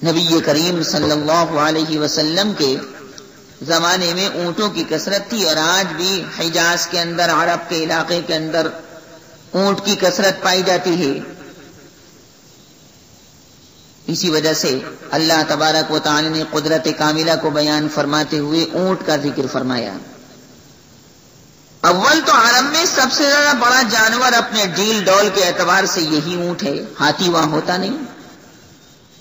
نبی کریم صلی اللہ علیہ وسلم کے زمانے میں اونٹوں کی کثرت تھی، اور آج بھی حجاز کے اندر، عرب کے علاقے کے اندر اونٹ کی کثرت پائی جاتی ہے۔ اسی وجہ سے اللہ تبارک و تعالی نے قدرت کاملہ کو بیان فرماتے ہوئے اونٹ کا ذکر فرمایا۔ اول تو عرب میں سب سے زیادہ بڑا جانور اپنے ڈیل ڈول کے اعتبار سے یہی اونٹ ہے، ہاتھی وہاں ہوتا نہیں۔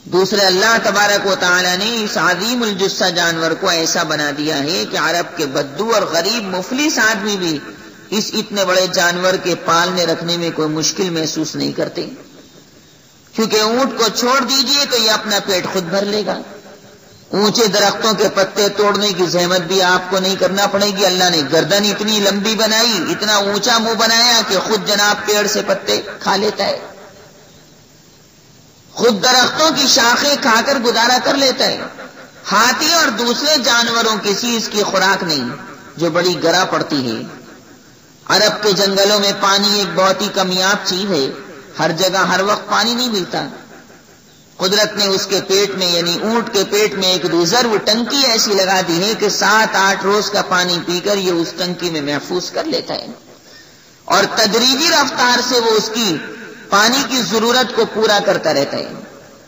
دوسرے اللہ تبارک و تعالی نے اس عظیم الجثہ جانور کو ایسا بنا دیا ہے کہ عرب کے بدو اور غریب مفلس آدمی بھی اس اتنے بڑے جانور کے پالنے رکھنے میں کوئی مشکل محسوس نہیں کرتے، کیونکہ اونٹ کو چھوڑ دیجئے تو یہ اپنا پیٹ خود بھر لے گا۔ اونچے درختوں کے پتے توڑنے کی زحمت بھی آپ کو نہیں کرنا پڑے گی۔ اللہ نے گردن اتنی لمبی بنائی، اتنا اونچا منہ بنایا کہ خود جناب پیڑ سے پتے کھا لیتا ہے، خود درختوں کی شاخیں کھا کر گزارا کر لیتا ہے۔ ہاتھی اور دوسرے جانوروں کسی اس کی خوراک نہیں، جو بڑی گرا پڑتی ہے۔ عرب کے جنگلوں میں پانی ایک بہت ہی کمیاب چیز ہے، ہر جگہ ہر وقت پانی نہیں ملتا۔ قدرت نے اس کے پیٹ میں، یعنی اونٹ کے پیٹ میں، ایک ریزرو ٹنکی ایسی لگا دی ہے کہ 7-8 روز کا پانی پی کر یہ اس ٹنکی میں محفوظ کر لیتا ہے، اور تدریجی رفتار سے وہ اس کی پانی کی ضرورت کو پورا کرتا رہتا ہے۔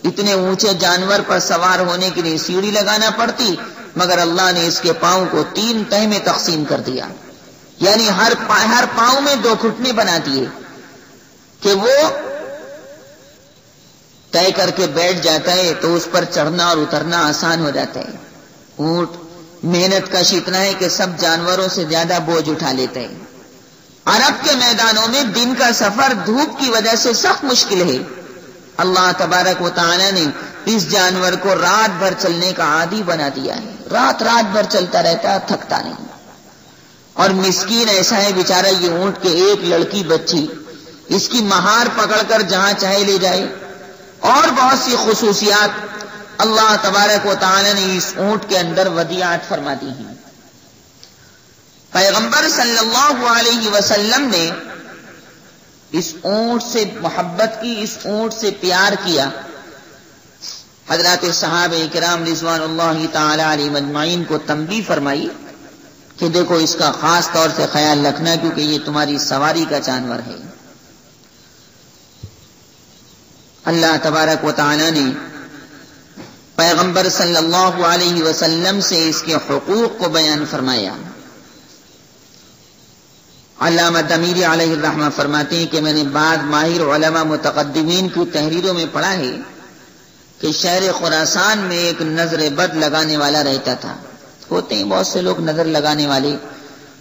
اتنے اونچے جانور پر سوار ہونے کے لیے سیڑھی لگانا پڑتی، مگر اللہ نے اس کے پاؤں کو 3 تہہ میں تقسیم کر دیا، یعنی ہر پاؤں میں 2 گھٹنے بنا دیے کہ وہ طے کر کے بیٹھ جاتا ہے تو اس پر چڑھنا اور اترنا آسان ہو جاتا ہے. اونٹ محنت کش اتنا ہے کہ سب جانوروں سے زیادہ بوجھ اٹھا لیتا ہے. عرب کے میدانوں میں دن کا سفر دھوپ کی وجہ سے سخت مشکل ہے. اللہ تبارک و تعالی نے اس جانور کو رات بھر چلنے کا عادی بنا دیا ہے. رات بھر چلتا رہتا، تھکتا نہیں. اور مسکین ایسا ہے بیچارہ یہ اونٹ کے ایک لڑکی بچی اس کی مہار پکڑ کر جہاں چاہے لے جائے. اور بہت سی خصوصیات اللہ تبارک و تعالی نے اس اونٹ کے اندر ودیعات فرما دی ہیں. پیغمبر صلی اللہ علیہ وسلم نے اس اونٹ سے محبت کی، اس اونٹ سے پیار کیا. حضرات صحابہ کرام رضوان اللہ تعالی علیہم اجمعین کو تنبیہ فرمائی کہ دیکھو اس کا خاص طور سے خیال رکھنا کیونکہ یہ تمہاری سواری کا جانور ہے. اللہ تبارک و تعالی نے پیغمبر صلی اللہ علیہ وسلم سے اس کے حقوق کو بیان فرمایا. علامہ دمیری علیہ الرحمہ فرماتے ہیں کہ میں نے بعض ماہر علماء متقدمین کی تحریروں میں پڑھا ہے کہ شہر خراسان میں ایک نظر بد لگانے والا رہتا تھا. ہوتے ہیں بہت سے لوگ نظر لگانے والے،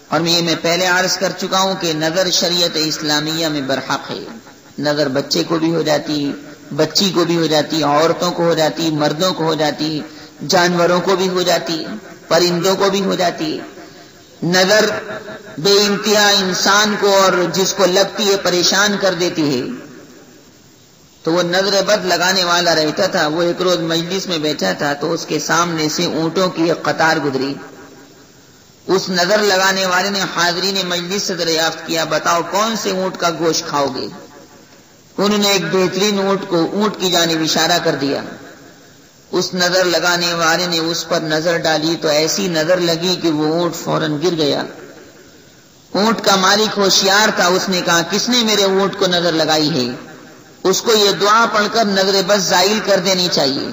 اور میں پہلے عرض کر چکا ہوں کہ نظر شریعت اسلامیہ میں برحق ہے. نظر بچے کو بھی ہو جاتی، بچی کو بھی ہو جاتی، عورتوں کو ہو جاتی، مردوں کو ہو جاتی، جانوروں کو بھی ہو جاتی، پرندوں کو بھی ہو جاتی. نظر بے انتہا انسان کو اور جس کو لگتی ہے پریشان کر دیتی ہے. تو وہ نظر بد لگانے والا رہتا تھا. وہ ایک روز مجلس میں بیٹھا تھا تو اس کے سامنے سے اونٹوں کی ایک قطار گزری. اس نظر لگانے والے نے حاضرین مجلس سے دریافت کیا بتاؤ کون سے اونٹ کا گوشت کھاؤ گے. انہوں نے ایک بہترین اونٹ کی جانب اشارہ کر دیا. اس نظر لگانے والے نے اس پر نظر ڈالی تو ایسی نظر لگی کہ وہ اونٹ فوراً گر گیا. اونٹ کا مالک ہوشیار تھا، اس نے کہا کس نے میرے اونٹ کو نظر لگائی ہے، اس کو یہ دعا پڑھ کر نظر بد زائل کر دینی چاہیے.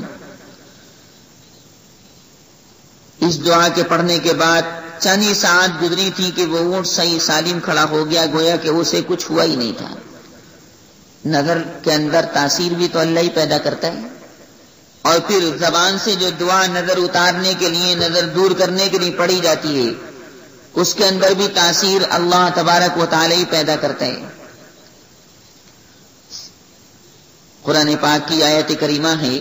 اس دعا کے پڑھنے کے بعد چند ہی ساعت گزری تھی کہ وہ اونٹ صحیح سالم کھڑا ہو گیا، گویا کہ اسے کچھ ہوا ہی نہیں تھا. نظر کے اندر تاثیر بھی تو اللہ ہی پیدا کرتا ہے. اور پھر زبان سے جو دعا نظر اتارنے کے لیے، نظر دور کرنے کے لیے پڑھی جاتی ہے، اس کے اندر بھی تاثیر اللہ تبارک و تعالی پیدا کرتا ہے. قرآن پاک کی آیت کریمہ ہے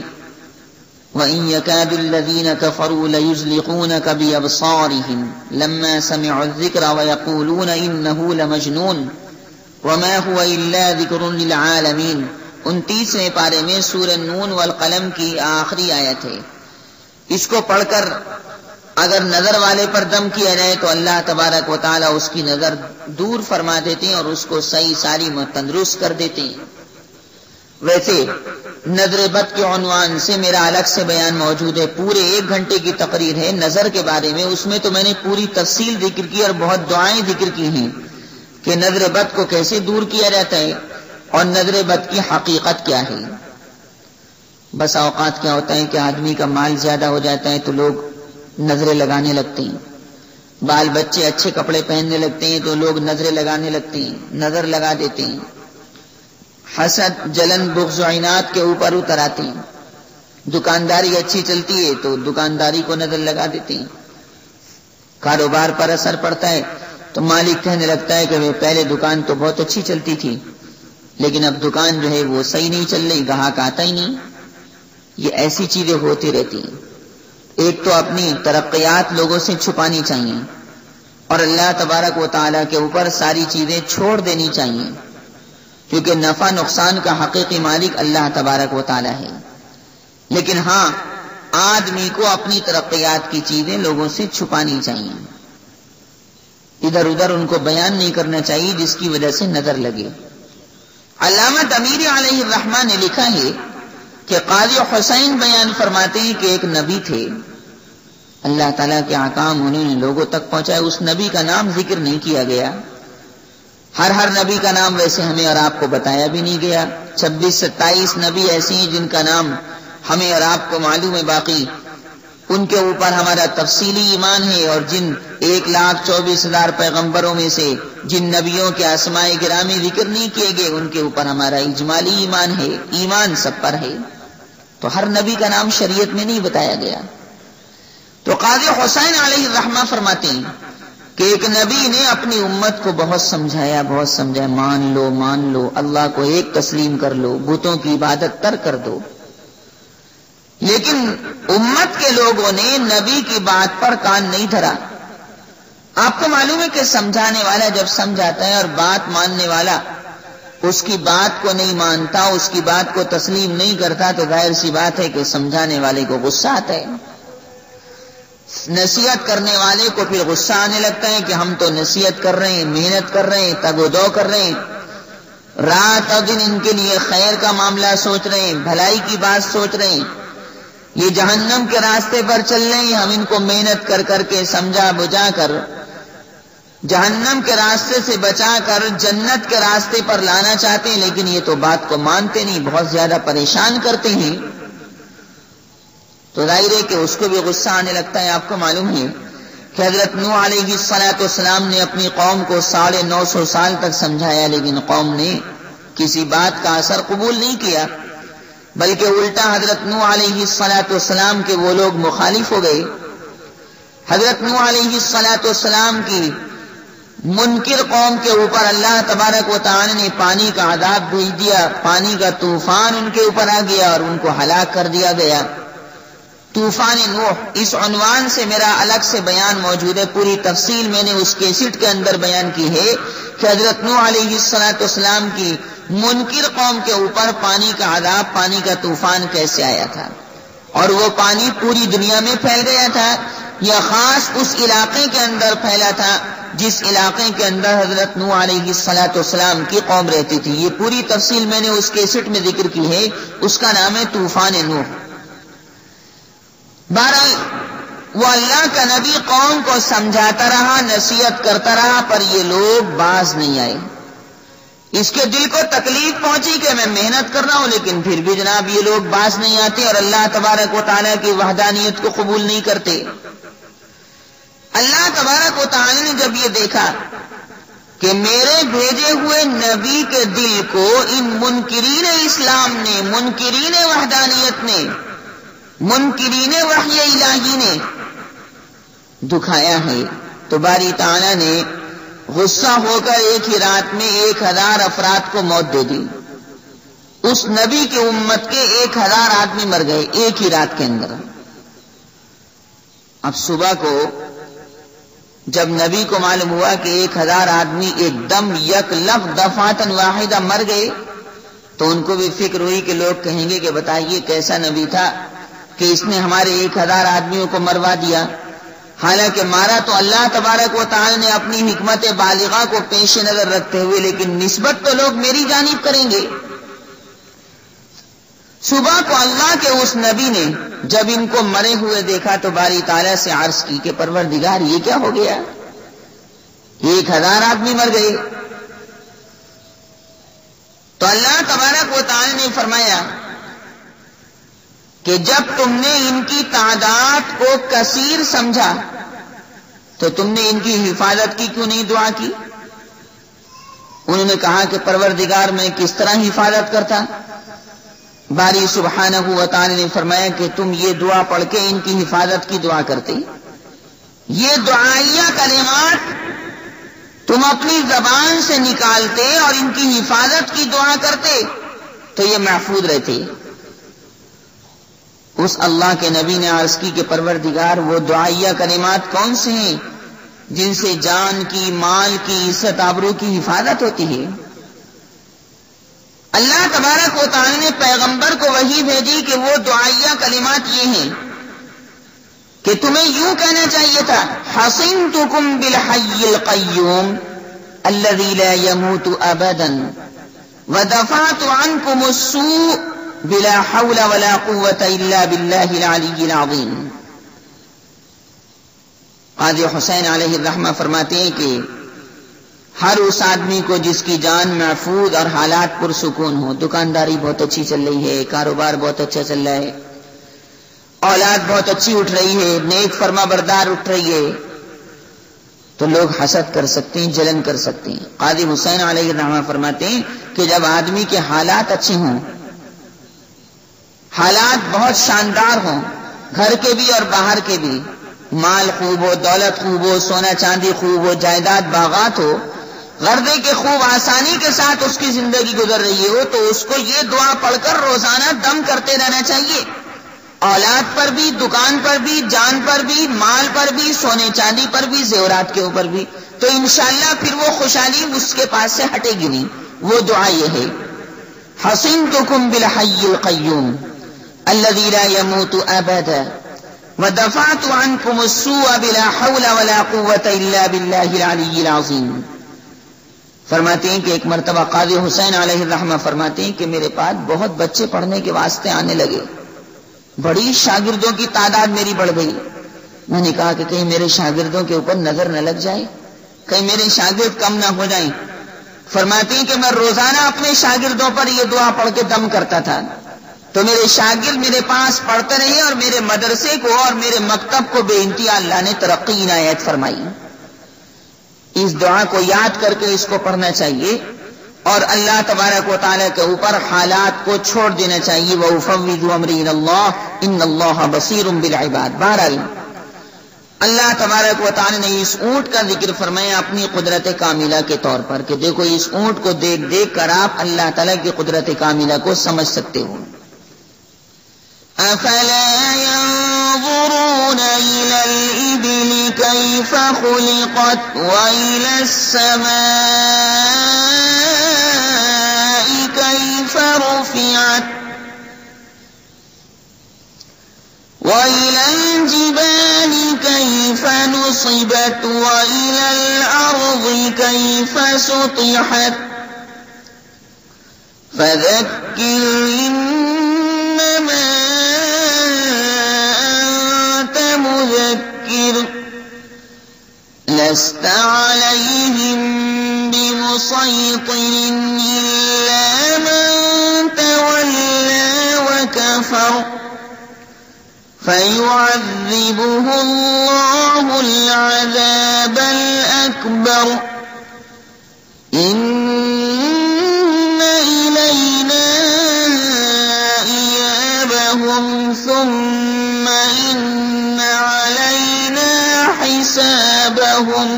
وَإِن يَكَادُ الَّذِينَ كَفَرُوا لَيُزْلِقُونَكَ بِأَبْصَارِهِمْ لَمَّا سَمِعُوا الذِّكْرَ وَيَقُولُونَ إِنَّهُ لَمَجْنُونٌ وَمَا هُوَ إِلَّا ذِكْرٌ لِلْعَالَمِينَ. 29ویں پارے میں سورہ نون والقلم کی آخری آیت ہے. اس کو پڑھ کر اگر نظر والے پر دم کیا جائے تو اللہ تبارک و تعالی اس کی نظر دور فرما دیتے ہیں اور اس کو صحیح سالم و تندرست کر دیتے ہیں. ویسے نظر بد کے عنوان سے میرا الگ سے بیان موجود ہے، پورے 1 گھنٹے کی تقریر ہے نظر کے بارے میں. اس میں تو میں نے پوری تفصیل ذکر کی اور بہت دعائیں ذکر کی ہیں کہ نظر بد کو کیسے دور کیا جاتا ہے اور نظر بد کی حقیقت کیا ہے. بس اوقات کیا ہوتا ہے کہ آدمی کا مال زیادہ ہو جاتا ہے تو لوگ نظریں لگانے لگتے ہیں، بال بچے اچھے کپڑے پہننے لگتے ہیں تو لوگ نظریں لگانے لگتے ہیں، نظر لگا دیتے ہیں. حسد، جلن، بغض و عناد کے اوپر اتر آتے ہیں. دکانداری اچھی چلتی ہے تو دکانداری کو نظر لگا دیتے ہیں. کاروبار پر اثر پڑتا ہے تو مالک کہنے لگتا ہے کہ پہلے دکان تو بہت اچھی چلتی تھی لیکن اب دکان جو ہے وہ صحیح نہیں چل رہی، گاہک آتا ہی نہیں. یہ ایسی چیزیں ہوتی رہتی ہیں. ایک تو اپنی ترقیات لوگوں سے چھپانی چاہیے اور اللہ تبارک و تعالیٰ کے اوپر ساری چیزیں چھوڑ دینی چاہیے کیونکہ نفع نقصان کا حقیقی مالک اللہ تبارک و تعالیٰ ہے. لیکن ہاں آدمی کو اپنی ترقیات کی چیزیں لوگوں سے چھپانی چاہیے، ادھر ادھر ان کو بیان نہیں کرنا چاہیے جس کی وجہ سے نظر لگے. علامہ دمیری علیہ الرحمہ نے لکھا ہے کہ قاضی حسین بیان فرماتے ہیں کہ ایک نبی تھے، اللہ تعالیٰ کے احکام انہوں نے لوگوں تک پہنچائے. اس نبی کا نام ذکر نہیں کیا گیا. ہر نبی کا نام ویسے ہمیں اور آپ کو بتایا بھی نہیں گیا. 26-27 نبی ایسے ہیں جن کا نام ہمیں اور آپ کو معلوم ہے، باقی ان کے اوپر ہمارا تفصیلی ایمان ہے. اور جن 1,24,000 پیغمبروں میں سے جن نبیوں کے اسماء گرامی ذکر نہیں کیے گئے ان کے اوپر ہمارا اجمالی ایمان ہے، ایمان سب پر ہے، تو ہر نبی کا نام شریعت میں نہیں بتایا گیا۔ تو قاضی حسین علیہ الرحمہ فرماتے ہیں کہ ایک نبی نے اپنی امت کو بہت سمجھایا، مان لو اللہ کو ایک تسلیم کر لو، بتوں کی عبادت ترک کر دو، لیکن امت کے لوگوں نے نبی کی بات پر کان نہیں دھرا۔ آپ کو معلوم ہے کہ سمجھانے والا جب سمجھاتا ہے اور بات ماننے والا اس کی بات کو نہیں مانتا، اس کی بات کو تسلیم نہیں کرتا، تو ظاہر سی بات ہے کہ سمجھانے والے کو غصہ آتا ہے، نصیحت کرنے والے کو پھر غصہ آنے لگتا ہے کہ ہم تو نصیحت کر رہے ہیں، محنت کر رہے ہیں، تگ و دو کر رہے ہیں، رات اور دن ان کے لیے خیر کا معاملہ سوچ رہے ہیں، بھلائی کی بات سوچ رہے ہیں، یہ جہنم کے راستے پر چل رہے ہیں، ہم ان کو محنت کر کر کے سمجھا بجھا کر جہنم کے راستے سے بچا کر جنت کے راستے پر لانا چاہتے ہیں، لیکن یہ تو بات کو مانتے نہیں، بہت زیادہ پریشان کرتے ہیں، تو ظاہر ہے کہ اس کو بھی غصہ آنے لگتا ہے۔ آپ کو معلوم ہے کہ حضرت نوح علیہ السلام نے اپنی قوم کو 950 سال تک سمجھایا، لیکن قوم نے کسی بات کا اثر قبول نہیں کیا، بلکہ الٹا حضرت نوح علیہ السلام کے وہ لوگ مخالف ہو گئے۔ حضرت نوح علیہ السلام کی منکر قوم کے اوپر اللہ تبارک و تعالی نے پانی کا عذاب بھیج دیا، پانی کا طوفان ان کے اوپر آ گیا اور ان کو ہلاک کر دیا گیا۔ طوفان نوح اس عنوان سے میرا الگ سے بیان موجود ہے، پوری تفصیل میں نے اس کیسٹ کے اندر بیان کی ہے کہ حضرت نوح علیہ السلام کی منکر قوم کے اوپر پانی کا عذاب، پانی کا طوفان کیسے آیا تھا، اور وہ پانی پوری دنیا میں پھیل گیا تھا یا خاص اس علاقے کے اندر پھیلا تھا جس علاقے کے اندر حضرت نوح علیہ السلام کی قوم رہتی تھی۔ یہ پوری تفصیل میں نے اس کیسٹ میں ذکر کی ہے، اس کا نام ہے طوفان نوح۔ بہرحال وہ اللہ کا نبی قوم کو سمجھاتا رہا، نصیحت کرتا رہا، پر یہ لوگ باز نہیں آئے۔ اس کے دل کو تکلیف پہنچی کہ میں محنت کر رہا ہوں، لیکن پھر بھی جناب یہ لوگ باز نہیں آتے اور اللہ تبارک و تعالیٰ کی وحدانیت کو قبول نہیں کرتے۔ اللہ تبارک و تعالیٰ نے جب یہ دیکھا کہ میرے بھیجے ہوئے نبی کے دل کو ان منکرین اسلام نے، منکرین وحدانیت نے، منکرین وحی الہی نے دکھایا ہے، تو باری تعالیٰ نے غصہ ہو کر ایک ہی رات میں 1000 افراد کو موت دے دی۔ اس نبی کی امت کے 1000 آدمی مر گئے ایک ہی رات کے اندر۔ اب صبح کو جب نبی کو معلوم ہوا کہ 1000 آدمی ایک دم یک لفظ دفعتاً واحدہ مر گئے، تو ان کو بھی فکر ہوئی کہ لوگ کہیں گے کہ بتائیے کیسا نبی تھا کہ اس نے ہمارے 1000 آدمیوں کو مروا دیا۔ حالانکہ مارا تو اللہ تبارک و تعالی نے اپنی حکمت بالغہ کو پیش نظر رکھتے ہوئے، لیکن نسبت تو لوگ میری جانب کریں گے۔ صبح کو اللہ کے اس نبی نے جب ان کو مرے ہوئے دیکھا تو باری تعالیٰ سے عرض کی کہ پروردگار یہ کیا ہو گیا، 1000 آدمی مر گئے۔ تو اللہ تبارک و تعالی نے فرمایا کہ جب تم نے ان کی تعداد کو کثیر سمجھا تو تم نے ان کی حفاظت کی کیوں نہیں دعا کی؟ انہوں نے کہا کہ پروردگار میں کس طرح حفاظت کرتا؟ باری سبحانہ و تعالی نے فرمایا کہ تم یہ دعا پڑھ کے ان کی حفاظت کی دعا کرتے، یہ دعائیہ کلمات تم اپنی زبان سے نکالتے اور ان کی حفاظت کی دعا کرتے تو یہ محفوظ رہتے۔ اس اللہ کے نبی نے عرض کی کہ پروردگار وہ دعائیہ کلمات کون سے ہیں جن سے جان کی، مال کی، عزت آبرو کی حفاظت ہوتی ہے؟ اللہ تبارک و تعالی نے پیغمبر کو وحی بھیجی کہ وہ دعائیہ کلمات یہ ہیں کہ تمہیں یوں کہنا چاہیے تھا، حصنتکم بالحی القیوم الذی لا يموت ابدا ودفعت عنکم السوء بلا حول ولا قوة الا باللہ العلی العظیم۔ قاضی حسین علیہ الرحمہ فرماتے ہیں کہ ہر اس آدمی کو جس کی جان محفوظ اور حالات پرسکون ہو، دکانداری بہت اچھی چل رہی ہے، کاروبار بہت اچھا چل رہا ہے، اولاد بہت اچھی اٹھ رہی ہے، نیک فرما بردار اٹھ رہی ہے، تو لوگ حسد کر سکتے ہیں، جلن کر سکتے ہیں۔ قاضی حسین علیہ الرحمہ فرماتے ہیں کہ جب آدمی کے حالات اچھے ہوں، حالات بہت شاندار ہوں، گھر کے بھی اور باہر کے بھی، مال خوب ہو، دولت خوب ہو، سونا چاندی خوب ہو، جائیداد باغات ہو، غرضے کے خوب آسانی کے ساتھ اس کی زندگی گزر رہی ہو، تو اس کو یہ دعا پڑھ کر روزانہ دم کرتے رہنا چاہیے، اولاد پر بھی، دکان پر بھی، جان پر بھی، مال پر بھی، سونے چاندی پر بھی، زیورات کے اوپر بھی، تو انشاءاللہ پھر وہ خوشحالی اس کے پاس سے ہٹے گی نہیں۔ وہ دعا یہ ہے، حصنتکم بالحی القیوم الذی لا يموت ابدا ودفعت عنکم السوء بلا حول ولا قوة الا باللہ العلی العظیم۔ فرماتے ہیں کہ ایک مرتبہ قاضی حسین علیہ الرحمہ فرماتے ہیں کہ میرے پاس بہت بچے پڑھنے کے واسطے آنے لگے، بڑی شاگردوں کی تعداد میری بڑھ گئی۔ میں نے کہا کہ کہیں میرے شاگردوں کے اوپر نظر نہ لگ جائے، کہیں میرے شاگرد کم نہ ہو جائیں۔ فرماتے ہیں کہ میں روزانہ اپنے شاگردوں پر یہ دعا پڑھ کے دم کرتا تھا، تو میرے شاگرد میرے پاس پڑھتے رہے اور میرے مدرسے کو اور میرے مکتب کو بے انتہا اللہ نے ترقی عنایت فرمائی۔ اس دعا کو یاد کر کے اس کو پڑھنا چاہیے اور اللہ تبارک و تعالیٰ کے اوپر حالات کو چھوڑ دینا چاہیے۔ وَأُفَوِّضُ أَمْرِي إِلَى اللَّهِ إِنَّ اللَّهَ بَصِيرٌ بِالْعِبَادِ۔ بہرحال اللہ تبارک و تعالیٰ نے اس اونٹ کا ذکر فرمایا اپنی قدرت کاملہ کے طور پر کہ دیکھو اس اونٹ کو دیکھ دیکھ کر آپ اللہ تعالیٰ کی قدرت کاملہ کو سمجھ سکتے ہو۔ أَفَلَا يَنظُرُونَ إِلَى الْإِبِلِ كَيْفَ خُلِقَتْ وَإِلَى السَّمَاءِ كَيْفَ رُفِعَتْ وَإِلَى الْجِبَالِ كَيْفَ نُصِبَتْ وَإِلَى الْأَرْضِ كَيْفَ سُطِحَتْ فَذَكِّرْ إِنَّمَا أَنْتَ مُذَكِّرٌ لَسْتَ عَلَيْهِمْ بِمُصَيْطِرٍ إِلَّا مَنْ تَوَلَّى وَكَفَرَ فَيُعَذِّبُهُ اللَّهُ الْعَذَابَ الْأَكْبَرَ إِنَّ إِلَيْنَا إِيَابَهُمْ ثُمَّ إِنَّ عَلَيْنَا حِسَابَهُمْ۔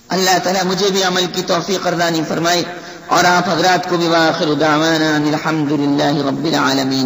اللہ تعالیٰ مجھے بھی عمل کی توفیق ارزانی فرمائے اور آپ حضرات کو بھی۔ وآخر دعوانا الحمد للہ رب العالمین۔